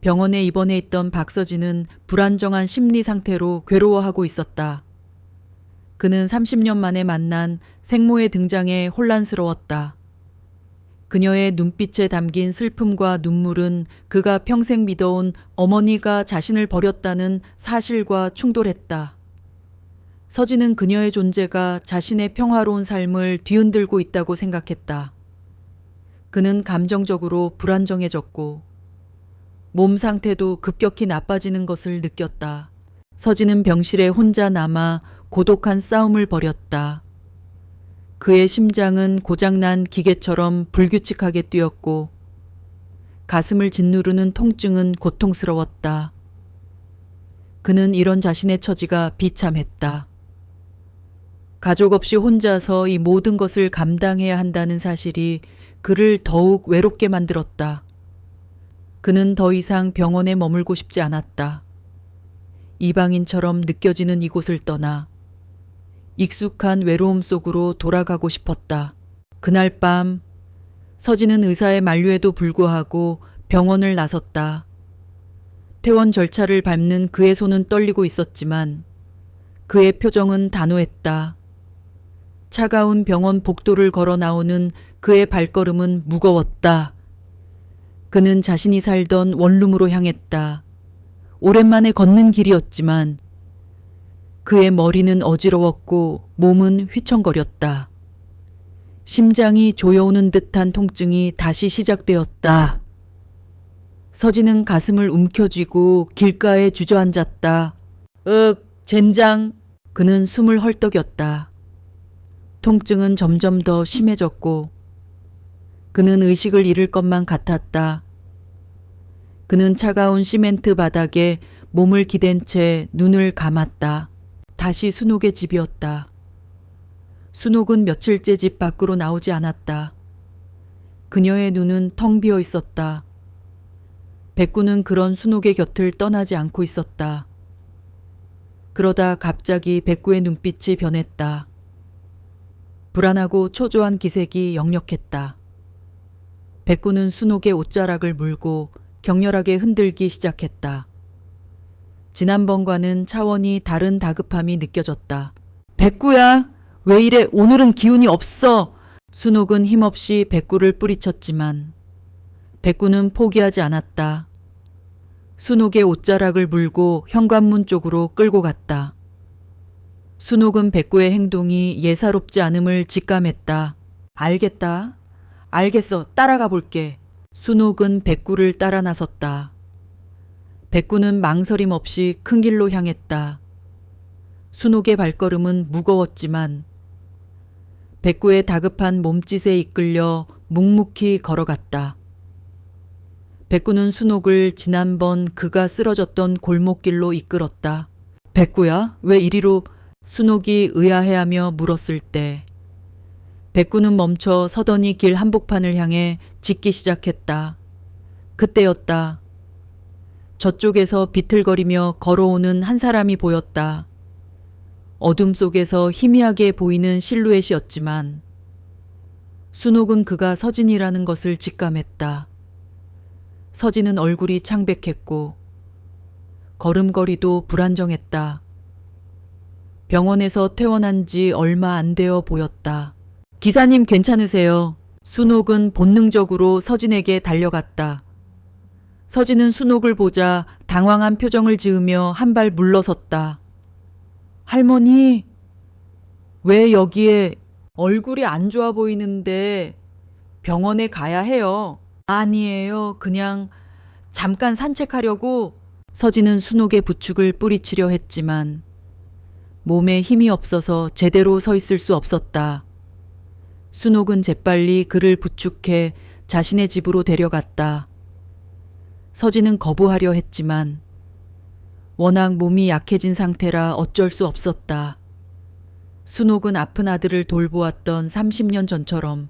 병원에 입원해 있던 박서진은 불안정한 심리 상태로 괴로워하고 있었다. 그는 30년 만에 만난 생모의 등장에 혼란스러웠다. 그녀의 눈빛에 담긴 슬픔과 눈물은 그가 평생 믿어온 어머니가 자신을 버렸다는 사실과 충돌했다. 서진은 그녀의 존재가 자신의 평화로운 삶을 뒤흔들고 있다고 생각했다. 그는 감정적으로 불안정해졌고 몸 상태도 급격히 나빠지는 것을 느꼈다. 서진은 병실에 혼자 남아 고독한 싸움을 벌였다. 그의 심장은 고장난 기계처럼 불규칙하게 뛰었고 가슴을 짓누르는 통증은 고통스러웠다. 그는 이런 자신의 처지가 비참했다. 가족 없이 혼자서 이 모든 것을 감당해야 한다는 사실이 그를 더욱 외롭게 만들었다. 그는 더 이상 병원에 머물고 싶지 않았다. 이방인처럼 느껴지는 이곳을 떠나 익숙한 외로움 속으로 돌아가고 싶었다. 그날 밤 서진은 의사의 만류에도 불구하고 병원을 나섰다. 퇴원 절차를 밟는 그의 손은 떨리고 있었지만 그의 표정은 단호했다. 차가운 병원 복도를 걸어 나오는 그의 발걸음은 무거웠다. 그는 자신이 살던 원룸으로 향했다. 오랜만에 걷는 길이었지만 그의 머리는 어지러웠고 몸은 휘청거렸다. 심장이 조여오는 듯한 통증이 다시 시작되었다. 서진은 가슴을 움켜쥐고 길가에 주저앉았다. 젠장. 그는 숨을 헐떡였다. 통증은 점점 더 심해졌고 그는 의식을 잃을 것만 같았다. 그는 차가운 시멘트 바닥에 몸을 기댄 채 눈을 감았다. 다시 순옥의 집이었다. 순옥은 며칠째 집 밖으로 나오지 않았다. 그녀의 눈은 텅 비어 있었다. 백구는 그런 순옥의 곁을 떠나지 않고 있었다. 그러다 갑자기 백구의 눈빛이 변했다. 불안하고 초조한 기색이 역력했다. 백구는 순옥의 옷자락을 물고 격렬하게 흔들기 시작했다. 지난번과는 차원이 다른 다급함이 느껴졌다. 백구야, 왜 이래? 오늘은 기운이 없어. 순옥은 힘없이 백구를 뿌리쳤지만 백구는 포기하지 않았다. 순옥의 옷자락을 물고 현관문 쪽으로 끌고 갔다. 순옥은 백구의 행동이 예사롭지 않음을 직감했다. 알겠다. 알겠어. 따라가 볼게. 순옥은 백구를 따라 나섰다. 백구는 망설임 없이 큰 길로 향했다. 순옥의 발걸음은 무거웠지만 백구의 다급한 몸짓에 이끌려 묵묵히 걸어갔다. 백구는 순옥을 지난번 그가 쓰러졌던 골목길로 이끌었다. 백구야, 왜 이리로? 순옥이 의아해하며 물었을 때 백구는 멈춰 서더니 길 한복판을 향해 짖기 시작했다. 그때였다. 저쪽에서 비틀거리며 걸어오는 한 사람이 보였다. 어둠 속에서 희미하게 보이는 실루엣이었지만 순옥은 그가 서진이라는 것을 직감했다. 서진은 얼굴이 창백했고 걸음걸이도 불안정했다. 병원에서 퇴원한 지 얼마 안 되어 보였다. 기사님 괜찮으세요? 순옥은 본능적으로 서진에게 달려갔다. 서진은 순옥을 보자 당황한 표정을 지으며 한 발 물러섰다. 할머니, 왜 여기에? 얼굴이 안 좋아 보이는데 병원에 가야 해요. 아니에요. 그냥 잠깐 산책하려고. 서진은 순옥의 부축을 뿌리치려 했지만 몸에 힘이 없어서 제대로 서 있을 수 없었다. 순옥은 재빨리 그를 부축해 자신의 집으로 데려갔다. 서진은 거부하려 했지만 워낙 몸이 약해진 상태라 어쩔 수 없었다. 순옥은 아픈 아들을 돌보았던 30년 전처럼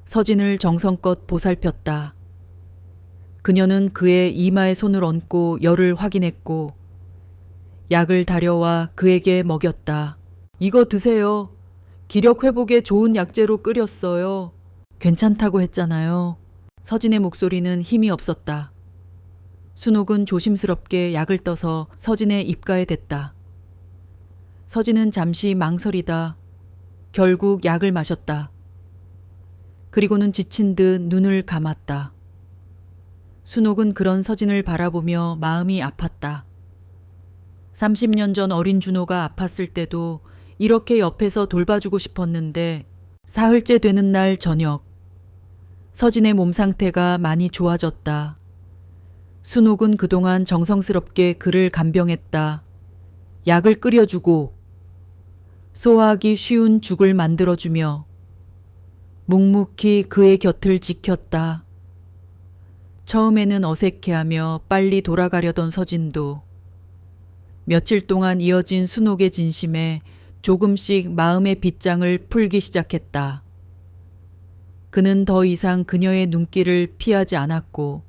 서진을 정성껏 보살폈다. 그녀는 그의 이마에 손을 얹고 열을 확인했고 약을 다려와 그에게 먹였다. 이거 드세요. 기력 회복에 좋은 약재로 끓였어요. 괜찮다고 했잖아요. 서진의 목소리는 힘이 없었다. 순옥은 조심스럽게 약을 떠서 서진의 입가에 댔다. 서진은 잠시 망설이다 결국 약을 마셨다. 그리고는 지친 듯 눈을 감았다. 순옥은 그런 서진을 바라보며 마음이 아팠다. 30년 전 어린 준호가 아팠을 때도 이렇게 옆에서 돌봐주고 싶었는데 사흘째 되는 날 저녁 서진의 몸 상태가 많이 좋아졌다. 순옥은 그동안 정성스럽게 그를 간병했다. 약을 끓여주고 소화하기 쉬운 죽을 만들어주며 묵묵히 그의 곁을 지켰다. 처음에는 어색해하며 빨리 돌아가려던 서진도 며칠 동안 이어진 순옥의 진심에 조금씩 마음의 빗장을 풀기 시작했다. 그는 더 이상 그녀의 눈길을 피하지 않았고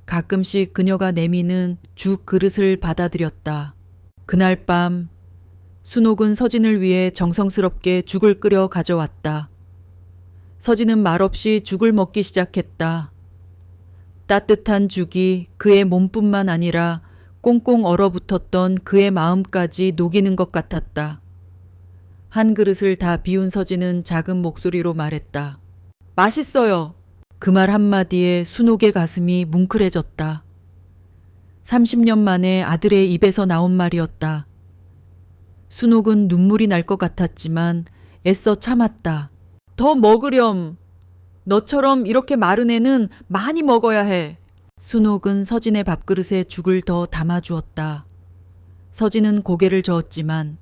가끔씩 그녀가 내미는 죽 그릇을 받아들였다. 그날 밤 순옥은 서진을 위해 정성스럽게 죽을 끓여 가져왔다. 서진은 말없이 죽을 먹기 시작했다. 따뜻한 죽이 그의 몸뿐만 아니라 꽁꽁 얼어붙었던 그의 마음까지 녹이는 것 같았다. 한 그릇을 다 비운 서진은 작은 목소리로 말했다. 맛있어요. 그 말 한마디에 순옥의 가슴이 뭉클해졌다. 30년 만에 아들의 입에서 나온 말이었다. 순옥은 눈물이 날 것 같았지만 애써 참았다. 더 먹으렴. 너처럼 이렇게 마른 애는 많이 먹어야 해. 순옥은 서진의 밥그릇에 죽을 더 담아주었다. 서진은 고개를 저었지만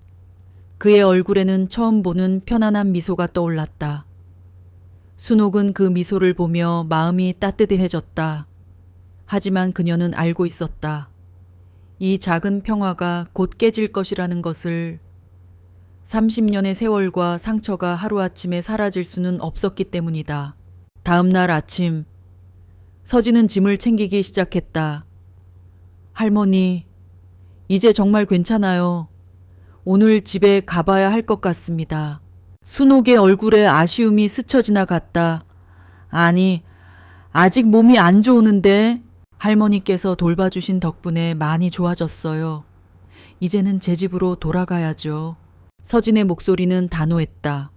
그의 얼굴에는 처음 보는 편안한 미소가 떠올랐다. 순옥은 그 미소를 보며 마음이 따뜻해졌다. 하지만 그녀는 알고 있었다. 이 작은 평화가 곧 깨질 것이라는 것을. 30년의 세월과 상처가 하루아침에 사라질 수는 없었기 때문이다. 다음 날 아침 서진은 짐을 챙기기 시작했다. 할머니, 이제 정말 괜찮아요. 오늘 집에 가봐야 할 것 같습니다. 순옥의 얼굴에 아쉬움이 스쳐 지나갔다. 아니, 아직 몸이 안 좋으는데. 할머니께서 돌봐주신 덕분에 많이 좋아졌어요. 이제는 제 집으로 돌아가야죠. 서진의 목소리는 단호했다.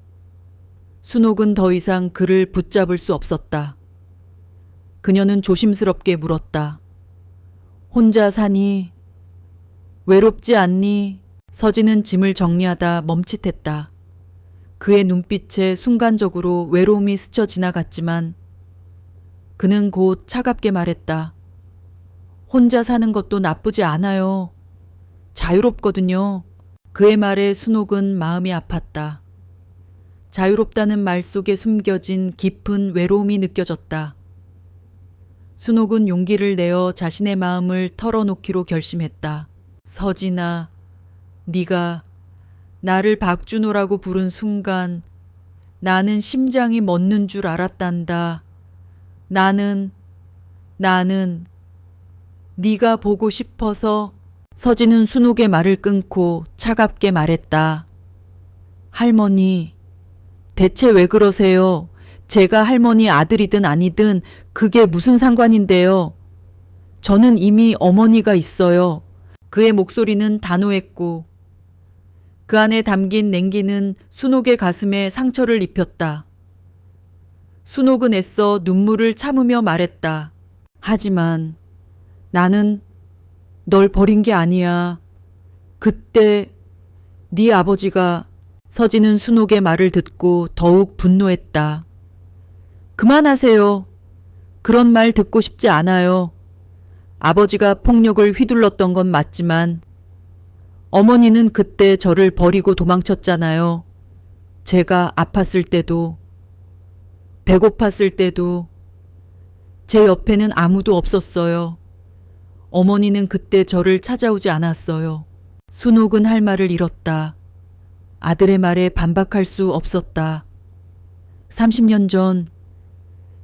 순옥은 더 이상 그를 붙잡을 수 없었다. 그녀는 조심스럽게 물었다. 혼자 사니? 외롭지 않니? 서진은 짐을 정리하다 멈칫했다. 그의 눈빛에 순간적으로 외로움이 스쳐 지나갔지만 그는 곧 차갑게 말했다. 혼자 사는 것도 나쁘지 않아요. 자유롭거든요. 그의 말에 순옥은 마음이 아팠다. 자유롭다는 말 속에 숨겨진 깊은 외로움이 느껴졌다. 순옥은 용기를 내어 자신의 마음을 털어놓기로 결심했다. 서진아, 네가 나를 박준호라고 부른 순간 나는 심장이 멎는 줄 알았단다. 나는 네가 보고 싶어서. 서진은 순옥의 말을 끊고 차갑게 말했다. 할머니, 대체 왜 그러세요? 제가 할머니 아들이든 아니든 그게 무슨 상관인데요. 저는 이미 어머니가 있어요. 그의 목소리는 단호했고 그 안에 담긴 냉기는 순옥의 가슴에 상처를 입혔다. 순옥은 애써 눈물을 참으며 말했다. 하지만 나는 널 버린 게 아니야. 그때 네 아버지가. 서진은 순옥의 말을 듣고 더욱 분노했다. 그만하세요. 그런 말 듣고 싶지 않아요. 아버지가 폭력을 휘둘렀던 건 맞지만 어머니는 그때 저를 버리고 도망쳤잖아요. 제가 아팠을 때도, 배고팠을 때도 제 옆에는 아무도 없었어요. 어머니는 그때 저를 찾아오지 않았어요. 순옥은 할 말을 잃었다. 아들의 말에 반박할 수 없었다. 30년 전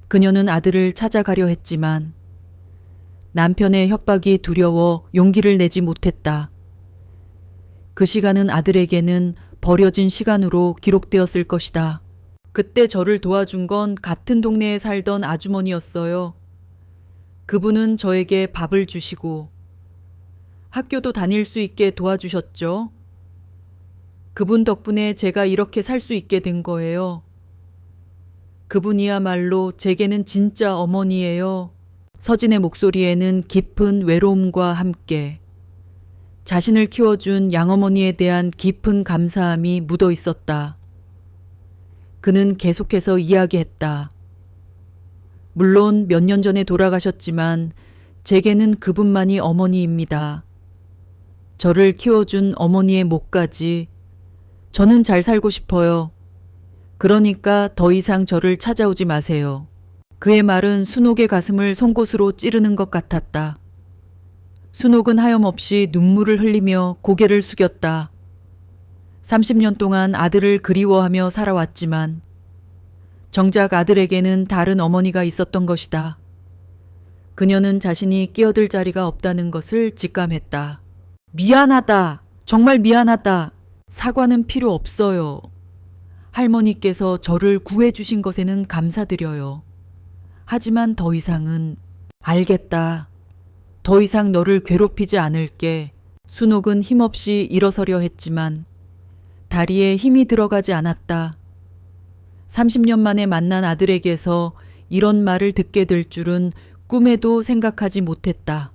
그녀는 아들을 찾아가려 했지만 남편의 협박이 두려워 용기를 내지 못했다. 그 시간은 아들에게는 버려진 시간으로 기록되었을 것이다. 그때 저를 도와준 건 같은 동네에 살던 아주머니였어요. 그분은 저에게 밥을 주시고 학교도 다닐 수 있게 도와주셨죠. 그분 덕분에 제가 이렇게 살 수 있게 된 거예요. 그분이야말로 제게는 진짜 어머니예요. 서진의 목소리에는 깊은 외로움과 함께 자신을 키워준 양어머니에 대한 깊은 감사함이 묻어 있었다. 그는 계속해서 이야기했다. 물론 몇 년 전에 돌아가셨지만 제게는 그분만이 어머니입니다. 저를 키워준 어머니의 목까지 저는 잘 살고 싶어요. 그러니까 더 이상 저를 찾아오지 마세요. 그의 말은 순옥의 가슴을 송곳으로 찌르는 것 같았다. 순옥은 하염없이 눈물을 흘리며 고개를 숙였다. 30년 동안 아들을 그리워하며 살아왔지만 정작 아들에게는 다른 어머니가 있었던 것이다. 그녀는 자신이 끼어들 자리가 없다는 것을 직감했다. 미안하다. 정말 미안하다. 사과는 필요 없어요. 할머니께서 저를 구해주신 것에는 감사드려요. 하지만 더 이상은 알겠다. 더 이상 너를 괴롭히지 않을게. 순옥은 힘없이 일어서려 했지만 다리에 힘이 들어가지 않았다. 30년 만에 만난 아들에게서 이런 말을 듣게 될 줄은 꿈에도 생각하지 못했다.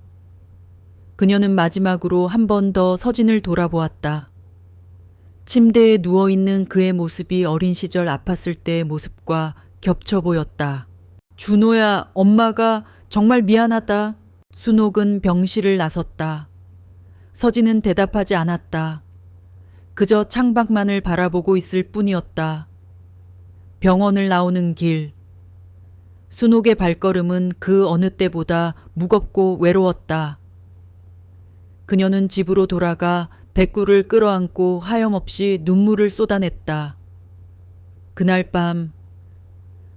그녀는 마지막으로 한 번 더 서진을 돌아보았다. 침대에 누워있는 그의 모습이 어린 시절 아팠을 때의 모습과 겹쳐 보였다. 준호야, 엄마가 정말 미안하다. 순옥은 병실을 나섰다. 서진은 대답하지 않았다. 그저 창밖만을 바라보고 있을 뿐이었다. 병원을 나오는 길. 순옥의 발걸음은 그 어느 때보다 무겁고 외로웠다. 그녀는 집으로 돌아가 백구를 끌어안고 하염없이 눈물을 쏟아냈다. 그날 밤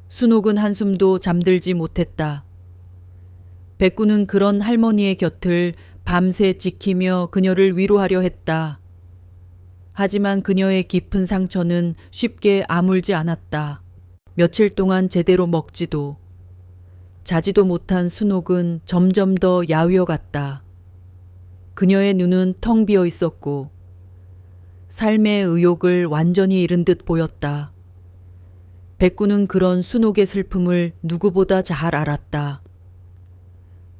순옥은 한숨도 잠들지 못했다. 백구는 그런 할머니의 곁을 밤새 지키며 그녀를 위로하려 했다. 하지만 그녀의 깊은 상처는 쉽게 아물지 않았다. 며칠 동안 제대로 먹지도 자지도 못한 순옥은 점점 더 야위어 갔다. 그녀의 눈은 텅 비어 있었고 삶의 의욕을 완전히 잃은 듯 보였다. 백구는 그런 순옥의 슬픔을 누구보다 잘 알았다.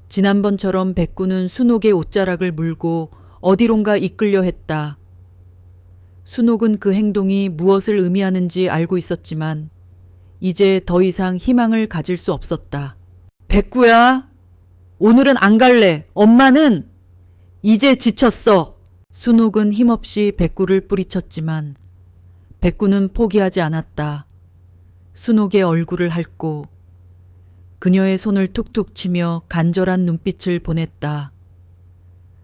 지난번처럼 백구는 순옥의 옷자락을 물고 어디론가 이끌려 했다. 순옥은 그 행동이 무엇을 의미하는지 알고 있었지만 이제 더 이상 희망을 가질 수 없었다. 백구야, 오늘은 안 갈래. 엄마는 이제 지쳤어. 순옥은 힘없이 백구를 뿌리쳤지만 백구는 포기하지 않았다. 순옥의 얼굴을 핥고 그녀의 손을 툭툭 치며 간절한 눈빛을 보냈다.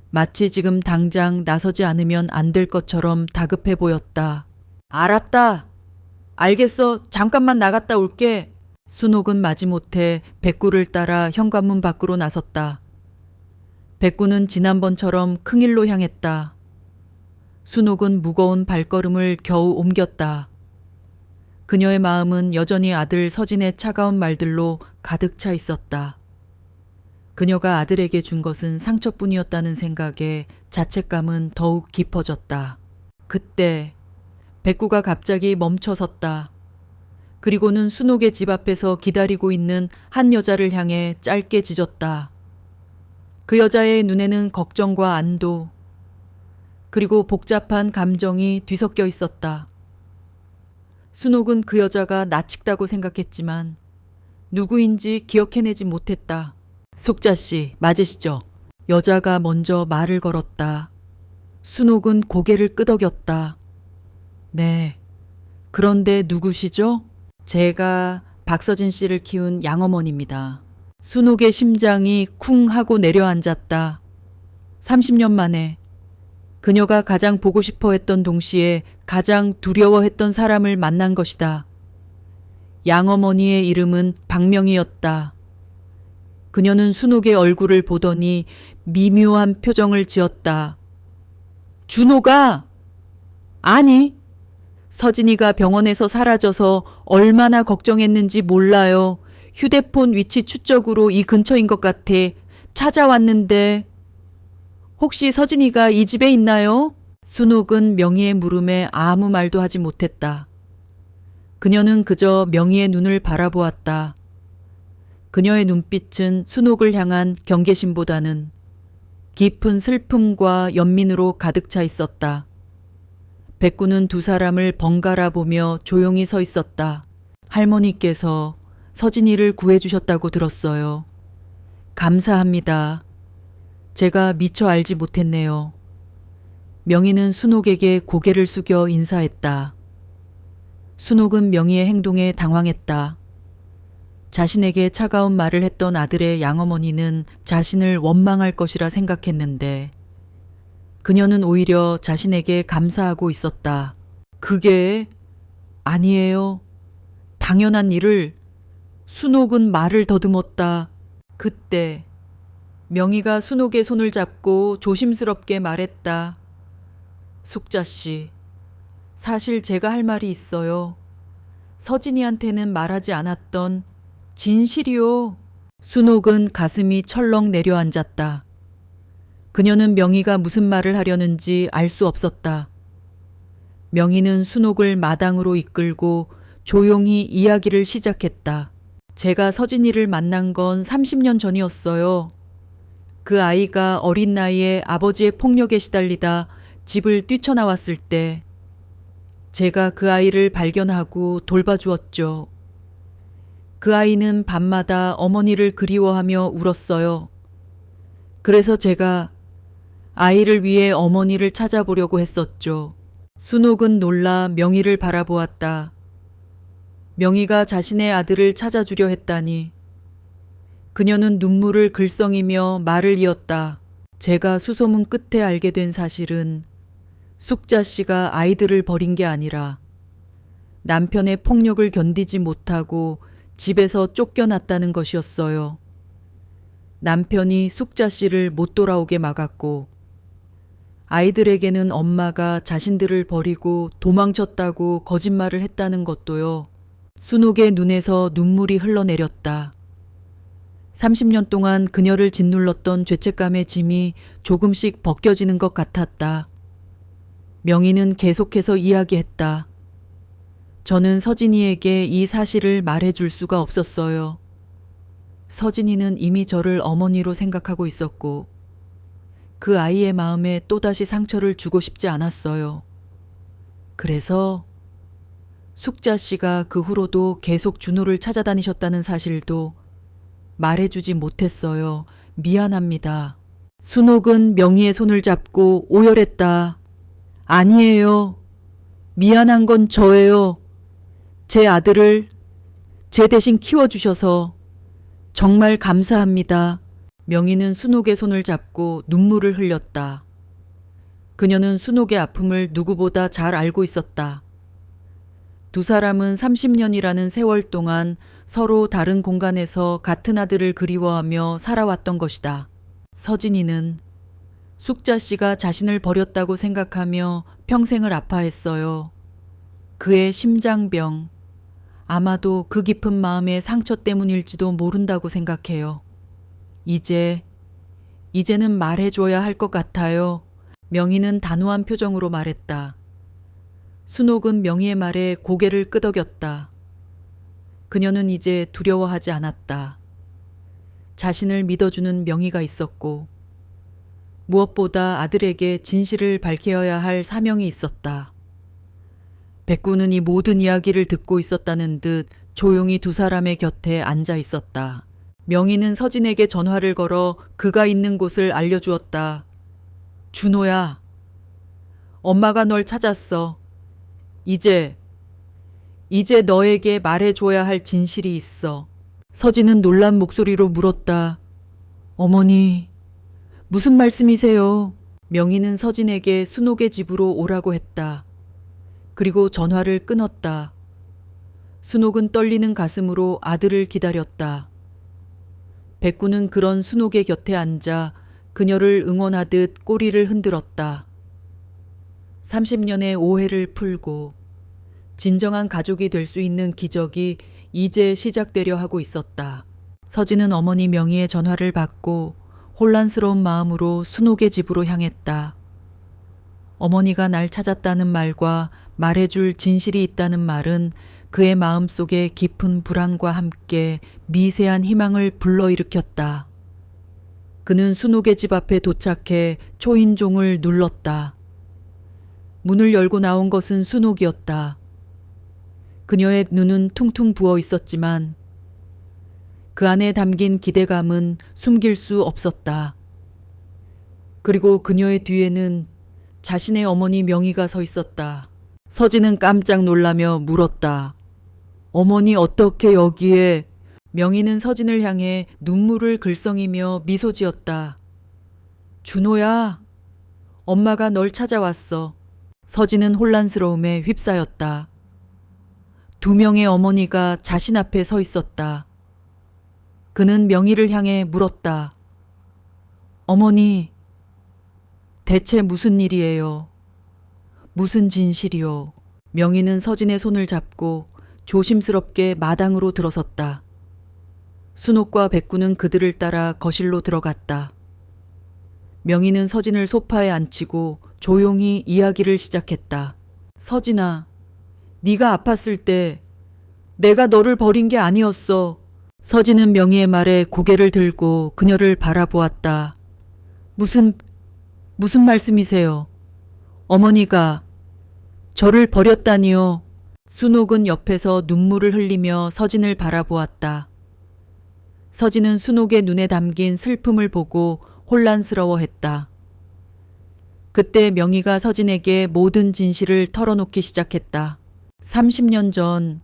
마치 지금 당장 나서지 않으면 안 될 것처럼 다급해 보였다. 알았다. 알겠어. 잠깐만 나갔다 올게. 순옥은 마지못해 백구를 따라 현관문 밖으로 나섰다. 백구는 지난번처럼 큰 일로 향했다. 순옥은 무거운 발걸음을 겨우 옮겼다. 그녀의 마음은 여전히 아들 서진의 차가운 말들로 가득 차 있었다. 그녀가 아들에게 준 것은 상처뿐이었다는 생각에 자책감은 더욱 깊어졌다. 그때 백구가 갑자기 멈춰섰다. 그리고는 순옥의 집 앞에서 기다리고 있는 한 여자를 향해 짧게 짖었다. 그 여자의 눈에는 걱정과 안도, 그리고 복잡한 감정이 뒤섞여 있었다. 순옥은 그 여자가 나측다고 생각했지만 누구인지 기억해내지 못했다. 숙자씨, 맞으시죠? 여자가 먼저 말을 걸었다. 순옥은 고개를 끄덕였다. 네. 그런데 누구시죠? 제가 박서진 씨를 키운 양어머니입니다. 순옥의 심장이 쿵 하고 내려앉았다. 30년 만에 그녀가 가장 보고 싶어 했던 동시에 가장 두려워했던 사람을 만난 것이다. 양어머니의 이름은 박명희였다. 그녀는 순옥의 얼굴을 보더니 미묘한 표정을 지었다. 준호가? 아니, 서진이가 병원에서 사라져서 얼마나 걱정했는지 몰라요. 휴대폰 위치 추적으로 이 근처인 것 같아. 찾아왔는데. 혹시 서진이가 이 집에 있나요? 순옥은 명희의 물음에 아무 말도 하지 못했다. 그녀는 그저 명희의 눈을 바라보았다. 그녀의 눈빛은 순옥을 향한 경계심보다는 깊은 슬픔과 연민으로 가득 차 있었다. 백구는 두 사람을 번갈아 보며 조용히 서 있었다. 할머니께서 서진이를 구해주셨다고 들었어요. 감사합니다. 제가 미처 알지 못했네요. 명희는 순옥에게 고개를 숙여 인사했다. 순옥은 명희의 행동에 당황했다. 자신에게 차가운 말을 했던 아들의 양어머니는 자신을 원망할 것이라 생각했는데 그녀는 오히려 자신에게 감사하고 있었다. 그게 아니에요. 당연한 일을. 순옥은 말을 더듬었다. 그때 명희가 순옥의 손을 잡고 조심스럽게 말했다. 숙자 씨, 사실 제가 할 말이 있어요. 서진이한테는 말하지 않았던 진실이요. 순옥은 가슴이 철렁 내려앉았다. 그녀는 명희가 무슨 말을 하려는지 알 수 없었다. 명희는 순옥을 마당으로 이끌고 조용히 이야기를 시작했다. 제가 서진이를 만난 건 30년 전이었어요. 그 아이가 어린 나이에 아버지의 폭력에 시달리다 집을 뛰쳐나왔을 때 제가 그 아이를 발견하고 돌봐주었죠. 그 아이는 밤마다 어머니를 그리워하며 울었어요. 그래서 제가 아이를 위해 어머니를 찾아보려고 했었죠. 순옥은 놀라 명희를 바라보았다. 명희가 자신의 아들을 찾아주려 했다니. 그녀는 눈물을 글썽이며 말을 이었다. 제가 수소문 끝에 알게 된 사실은 숙자 씨가 아이들을 버린 게 아니라 남편의 폭력을 견디지 못하고 집에서 쫓겨났다는 것이었어요. 남편이 숙자 씨를 못 돌아오게 막았고 아이들에게는 엄마가 자신들을 버리고 도망쳤다고 거짓말을 했다는 것도요. 순옥의 눈에서 눈물이 흘러내렸다. 30년 동안 그녀를 짓눌렀던 죄책감의 짐이 조금씩 벗겨지는 것 같았다. 명희는 계속해서 이야기했다. 저는 서진이에게 이 사실을 말해줄 수가 없었어요. 서진이는 이미 저를 어머니로 생각하고 있었고 그 아이의 마음에 또다시 상처를 주고 싶지 않았어요. 그래서 숙자 씨가 그 후로도 계속 준호를 찾아다니셨다는 사실도 말해주지 못했어요. 미안합니다. 순옥은 명희의 손을 잡고 오열했다. 아니에요. 미안한 건 저예요. 제 아들을 제 대신 키워주셔서 정말 감사합니다. 명희는 순옥의 손을 잡고 눈물을 흘렸다. 그녀는 순옥의 아픔을 누구보다 잘 알고 있었다. 두 사람은 30년이라는 세월 동안 서로 다른 공간에서 같은 아들을 그리워하며 살아왔던 것이다. 서진이는 숙자 씨가 자신을 버렸다고 생각하며 평생을 아파했어요. 그의 심장병, 아마도 그 깊은 마음의 상처 때문일지도 모른다고 생각해요. 이제는 말해줘야 할 것 같아요. 명희는 단호한 표정으로 말했다. 순옥은 명희의 말에 고개를 끄덕였다. 그녀는 이제 두려워하지 않았다. 자신을 믿어주는 명희가 있었고 무엇보다 아들에게 진실을 밝혀야 할 사명이 있었다. 백구는 이 모든 이야기를 듣고 있었다는 듯 조용히 두 사람의 곁에 앉아 있었다. 명희는 서진에게 전화를 걸어 그가 있는 곳을 알려주었다. 준호야, 엄마가 널 찾았어. 이제 너에게 말해줘야 할 진실이 있어. 서진은 놀란 목소리로 물었다. 어머니, 무슨 말씀이세요? 명희는 서진에게 순옥의 집으로 오라고 했다. 그리고 전화를 끊었다. 순옥은 떨리는 가슴으로 아들을 기다렸다. 백구는 그런 순옥의 곁에 앉아 그녀를 응원하듯 꼬리를 흔들었다. 30년의 오해를 풀고 진정한 가족이 될 수 있는 기적이 이제 시작되려 하고 있었다. 서진은 어머니 명희의 전화를 받고 혼란스러운 마음으로 순옥의 집으로 향했다. 어머니가 날 찾았다는 말과 말해줄 진실이 있다는 말은 그의 마음속에 깊은 불안과 함께 미세한 희망을 불러일으켰다. 그는 순옥의 집 앞에 도착해 초인종을 눌렀다. 문을 열고 나온 것은 순옥이었다. 그녀의 눈은 퉁퉁 부어 있었지만 그 안에 담긴 기대감은 숨길 수 없었다. 그리고 그녀의 뒤에는 자신의 어머니 명희가 서 있었다. 서진은 깜짝 놀라며 물었다. 어머니 어떻게 여기에? 명희는 서진을 향해 눈물을 글썽이며 미소 지었다. 준호야, 엄마가 널 찾아왔어. 서진은 혼란스러움에 휩싸였다. 두 명의 어머니가 자신 앞에 서 있었다. 그는 명희를 향해 물었다. 어머니, 대체 무슨 일이에요? 무슨 진실이요? 명희는 서진의 손을 잡고 조심스럽게 마당으로 들어섰다. 순옥과 백구는 그들을 따라 거실로 들어갔다. 명희는 서진을 소파에 앉히고 조용히 이야기를 시작했다. 서진아, 네가 아팠을 때 내가 너를 버린 게 아니었어. 서진은 명희의 말에 고개를 들고 그녀를 바라보았다. 무슨 말씀이세요? 어머니가 저를 버렸다니요. 순옥은 옆에서 눈물을 흘리며 서진을 바라보았다. 서진은 순옥의 눈에 담긴 슬픔을 보고 혼란스러워했다. 그때 명희가 서진에게 모든 진실을 털어놓기 시작했다. 30년 전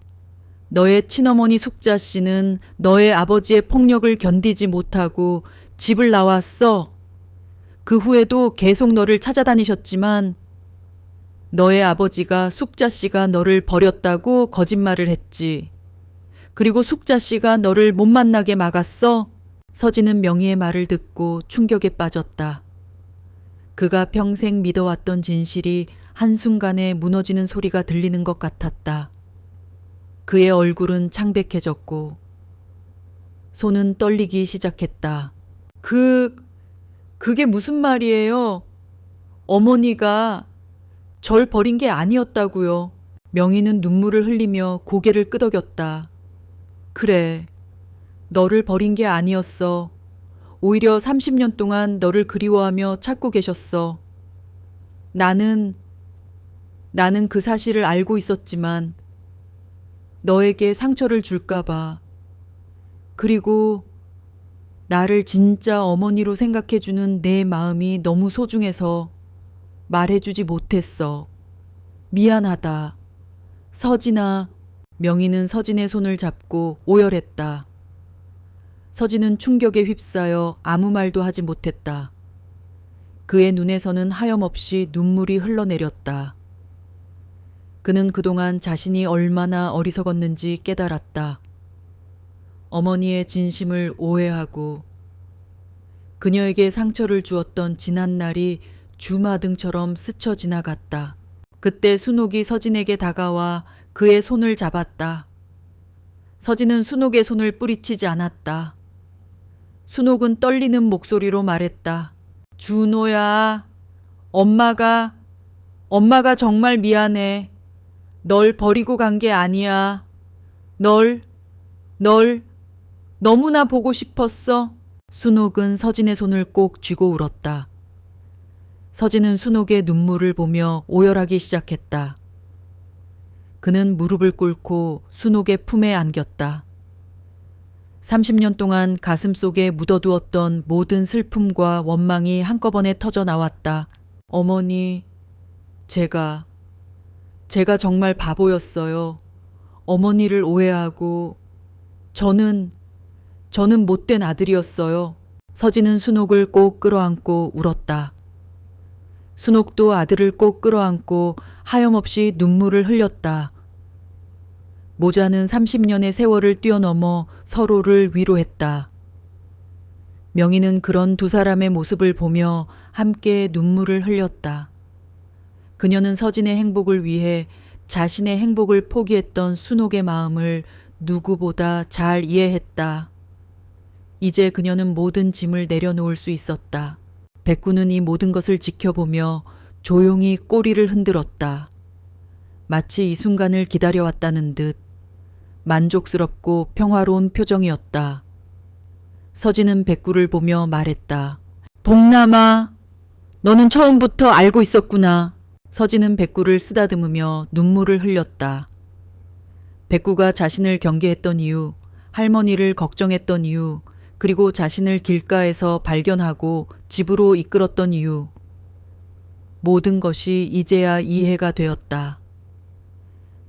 너의 친어머니 숙자 씨는 너의 아버지의 폭력을 견디지 못하고 집을 나왔어. 그 후에도 계속 너를 찾아다니셨지만 너의 아버지가 숙자 씨가 너를 버렸다고 거짓말을 했지. 그리고 숙자 씨가 너를 못 만나게 막았어. 서진은 명희의 말을 듣고 충격에 빠졌다. 그가 평생 믿어왔던 진실이 한순간에 무너지는 소리가 들리는 것 같았다. 그의 얼굴은 창백해졌고 손은 떨리기 시작했다. 그게 무슨 말이에요? 어머니가 절 버린 게 아니었다고요. 명희는 눈물을 흘리며 고개를 끄덕였다. 그래, 너를 버린 게 아니었어. 오히려 30년 동안 너를 그리워하며 찾고 계셨어. 나는 그 사실을 알고 있었지만 너에게 상처를 줄까봐. 그리고 나를 진짜 어머니로 생각해주는 내 마음이 너무 소중해서 말해주지 못했어. 미안하다. 서진아. 명희는 서진의 손을 잡고 오열했다. 서진은 충격에 휩싸여 아무 말도 하지 못했다. 그의 눈에서는 하염없이 눈물이 흘러내렸다. 그는 그동안 자신이 얼마나 어리석었는지 깨달았다. 어머니의 진심을 오해하고 그녀에게 상처를 주었던 지난 날이 주마등처럼 스쳐 지나갔다. 그때 순옥이 서진에게 다가와 그의 손을 잡았다. 서진은 순옥의 손을 뿌리치지 않았다. 순옥은 떨리는 목소리로 말했다. 준호야, 엄마가 정말 미안해. 널 버리고 간 게 아니야. 널 너무나 보고 싶었어. 순옥은 서진의 손을 꼭 쥐고 울었다. 서진은 순옥의 눈물을 보며 오열하기 시작했다. 그는 무릎을 꿇고 순옥의 품에 안겼다. 30년 동안 가슴 속에 묻어두었던 모든 슬픔과 원망이 한꺼번에 터져 나왔다. 어머니, 제가 정말 바보였어요. 어머니를 오해하고 저는 못된 아들이었어요. 서진은 순옥을 꼭 끌어안고 울었다. 순옥도 아들을 꼭 끌어안고 하염없이 눈물을 흘렸다. 모자는 30년의 세월을 뛰어넘어 서로를 위로했다. 명희는 그런 두 사람의 모습을 보며 함께 눈물을 흘렸다. 그녀는 서진의 행복을 위해 자신의 행복을 포기했던 순옥의 마음을 누구보다 잘 이해했다. 이제 그녀는 모든 짐을 내려놓을 수 있었다. 백구는 이 모든 것을 지켜보며 조용히 꼬리를 흔들었다. 마치 이 순간을 기다려왔다는 듯 만족스럽고 평화로운 표정이었다. 서진은 백구를 보며 말했다. 복남아, 너는 처음부터 알고 있었구나. 서진은 백구를 쓰다듬으며 눈물을 흘렸다. 백구가 자신을 경계했던 이유, 할머니를 걱정했던 이유, 그리고 자신을 길가에서 발견하고 집으로 이끌었던 이유. 모든 것이 이제야 이해가 되었다.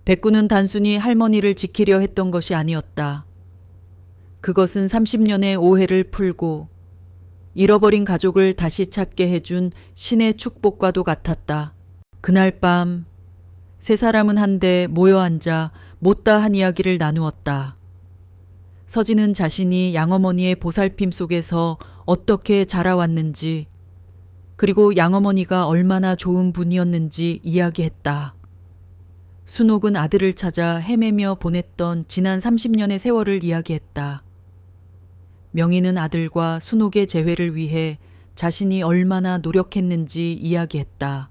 백구는 단순히 할머니를 지키려 했던 것이 아니었다. 그것은 30년의 오해를 풀고 잃어버린 가족을 다시 찾게 해준 신의 축복과도 같았다. 그날 밤 세 사람은 한데 모여 앉아 못다 한 이야기를 나누었다. 서진은 자신이 양어머니의 보살핌 속에서 어떻게 자라왔는지, 그리고 양어머니가 얼마나 좋은 분이었는지 이야기했다. 순옥은 아들을 찾아 헤매며 보냈던 지난 30년의 세월을 이야기했다. 명희는 아들과 순옥의 재회를 위해 자신이 얼마나 노력했는지 이야기했다.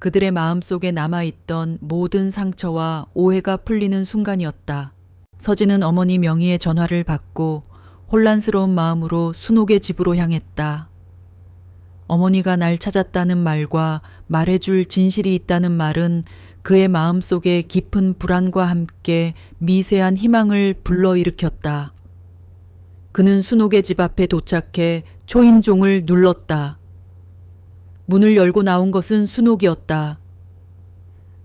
그들의 마음속에 남아있던 모든 상처와 오해가 풀리는 순간이었다. 서진은 어머니 명희의 전화를 받고 혼란스러운 마음으로 순옥의 집으로 향했다. 어머니가 날 찾았다는 말과 말해줄 진실이 있다는 말은 그의 마음속에 깊은 불안과 함께 미세한 희망을 불러일으켰다. 그는 순옥의 집 앞에 도착해 초인종을 눌렀다. 문을 열고 나온 것은 순옥이었다.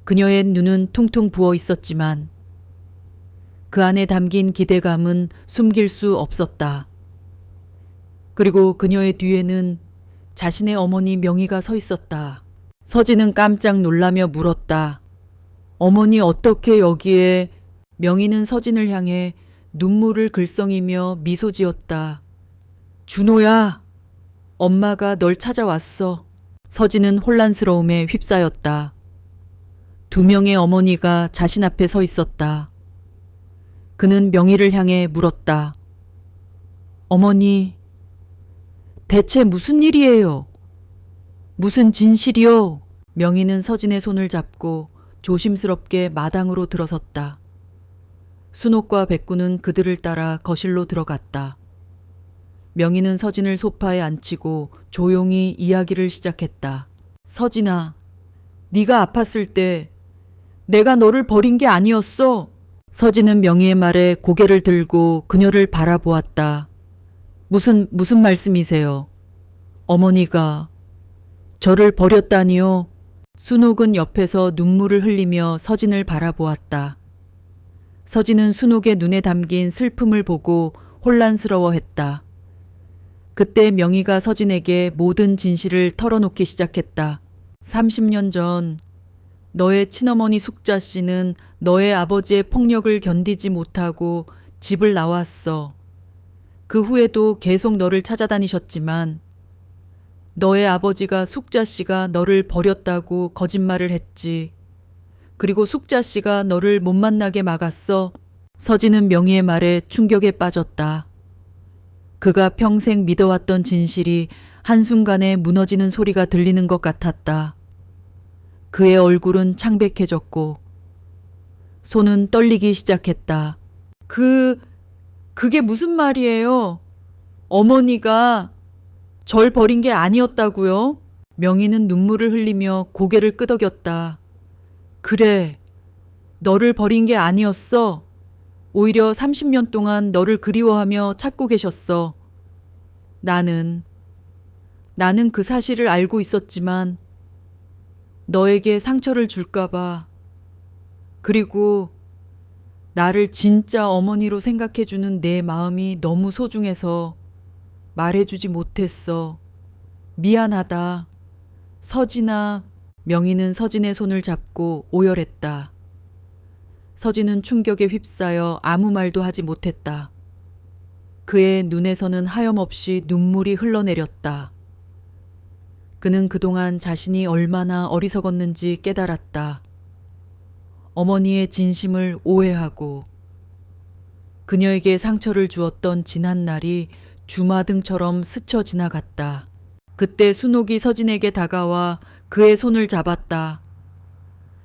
그녀의 눈은 퉁퉁 부어 있었지만 그 안에 담긴 기대감은 숨길 수 없었다. 그리고 그녀의 뒤에는 자신의 어머니 명희가 서 있었다. 서진은 깜짝 놀라며 물었다. 어머니 어떻게 여기에? 명희는 서진을 향해 눈물을 글썽이며 미소 지었다. 준호야, 엄마가 널 찾아왔어. 서진은 혼란스러움에 휩싸였다. 두 명의 어머니가 자신 앞에 서 있었다. 그는 명희를 향해 물었다. 어머니, 대체 무슨 일이에요? 무슨 진실이요? 명희는 서진의 손을 잡고 조심스럽게 마당으로 들어섰다. 순옥과 백구는 그들을 따라 거실로 들어갔다. 명희는 서진을 소파에 앉히고 조용히 이야기를 시작했다. 서진아, 네가 아팠을 때 내가 너를 버린 게 아니었어. 서진은 명희의 말에 고개를 들고 그녀를 바라보았다. 무슨 말씀이세요? 어머니가 저를 버렸다니요? 순옥은 옆에서 눈물을 흘리며 서진을 바라보았다. 서진은 순옥의 눈에 담긴 슬픔을 보고 혼란스러워했다. 그때 명희가 서진에게 모든 진실을 털어놓기 시작했다. 30년 전 너의 친어머니 숙자 씨는 너의 아버지의 폭력을 견디지 못하고 집을 나왔어. 그 후에도 계속 너를 찾아다니셨지만 너의 아버지가 숙자 씨가 너를 버렸다고 거짓말을 했지. 그리고 숙자 씨가 너를 못 만나게 막았어. 서진은 명희의 말에 충격에 빠졌다. 그가 평생 믿어왔던 진실이 한순간에 무너지는 소리가 들리는 것 같았다. 그의 얼굴은 창백해졌고 손은 떨리기 시작했다. 그게 무슨 말이에요? 어머니가 절 버린 게 아니었다고요? 명희는 눈물을 흘리며 고개를 끄덕였다. 그래, 너를 버린 게 아니었어. 오히려 30년 동안 너를 그리워하며 찾고 계셨어. 나는 그 사실을 알고 있었지만 너에게 상처를 줄까봐, 그리고 나를 진짜 어머니로 생각해주는 내 마음이 너무 소중해서 말해주지 못했어. 미안하다. 서진아. 명희는 서진의 손을 잡고 오열했다. 서진은 충격에 휩싸여 아무 말도 하지 못했다. 그의 눈에서는 하염없이 눈물이 흘러내렸다. 그는 그동안 자신이 얼마나 어리석었는지 깨달았다. 어머니의 진심을 오해하고 그녀에게 상처를 주었던 지난 날이 주마등처럼 스쳐 지나갔다. 그때 순옥이 서진에게 다가와 그의 손을 잡았다.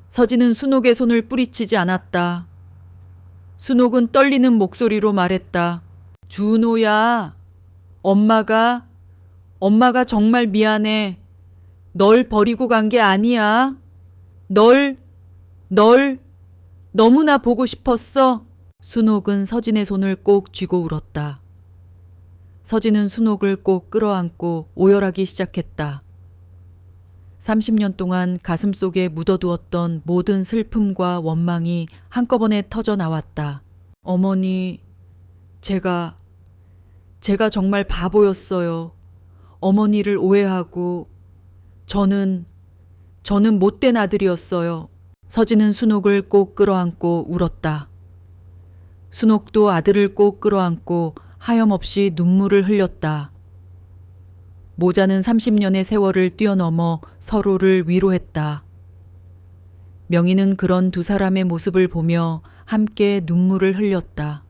서진은 순옥의 손을 뿌리치지 않았다. 순옥은 떨리는 목소리로 말했다. 준호야, 엄마가 정말 미안해. 널 버리고 간 게 아니야. 널 너무나 보고 싶었어. 순옥은 서진의 손을 꼭 쥐고 울었다. 서진은 순옥을 꼭 끌어안고 오열하기 시작했다. 30년 동안 가슴속에 묻어두었던 모든 슬픔과 원망이 한꺼번에 터져 나왔다. 어머니, 제가 정말 바보였어요. 어머니를 오해하고 저는 못된 아들이었어요. 서진은 순옥을 꼭 끌어안고 울었다. 순옥도 아들을 꼭 끌어안고 하염없이 눈물을 흘렸다. 모자는 30년의 세월을 뛰어넘어 서로를 위로했다. 명희는 그런 두 사람의 모습을 보며 함께 눈물을 흘렸다.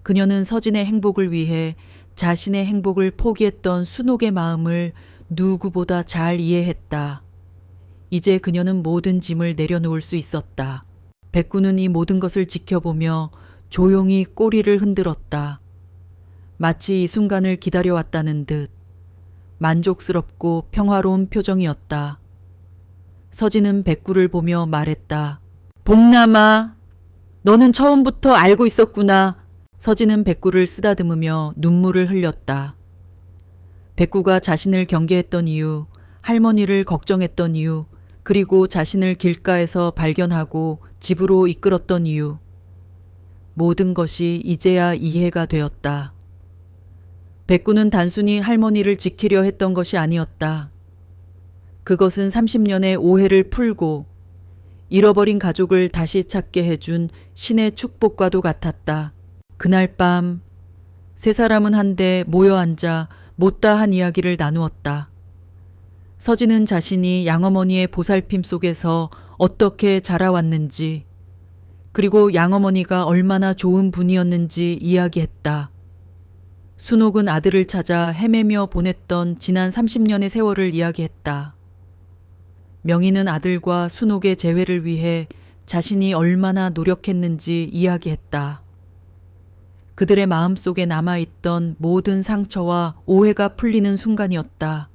그녀는 서진의 행복을 위해 자신의 행복을 포기했던 순옥의 마음을 누구보다 잘 이해했다. 이제 그녀는 모든 짐을 내려놓을 수 있었다. 백구는 이 모든 것을 지켜보며 조용히 꼬리를 흔들었다. 마치 이 순간을 기다려왔다는 듯 만족스럽고 평화로운 표정이었다. 서진은 백구를 보며 말했다. 복남아, 너는 처음부터 알고 있었구나. 서진은 백구를 쓰다듬으며 눈물을 흘렸다. 백구가 자신을 경계했던 이유, 할머니를 걱정했던 이유, 그리고 자신을 길가에서 발견하고 집으로 이끌었던 이유. 모든 것이 이제야 이해가 되었다. 백구는 단순히 할머니를 지키려 했던 것이 아니었다. 그것은 30년의 오해를 풀고 잃어버린 가족을 다시 찾게 해준 신의 축복과도 같았다. 그날 밤 세 사람은 한데 모여 앉아 못다한 이야기를 나누었다. 서진은 자신이 양어머니의 보살핌 속에서 어떻게 자라왔는지, 그리고 양어머니가 얼마나 좋은 분이었는지 이야기했다. 순옥은 아들을 찾아 헤매며 보냈던 지난 30년의 세월을 이야기했다. 명희는 아들과 순옥의 재회를 위해 자신이 얼마나 노력했는지 이야기했다. 그들의 마음속에 남아있던 모든 상처와 오해가 풀리는 순간이었다.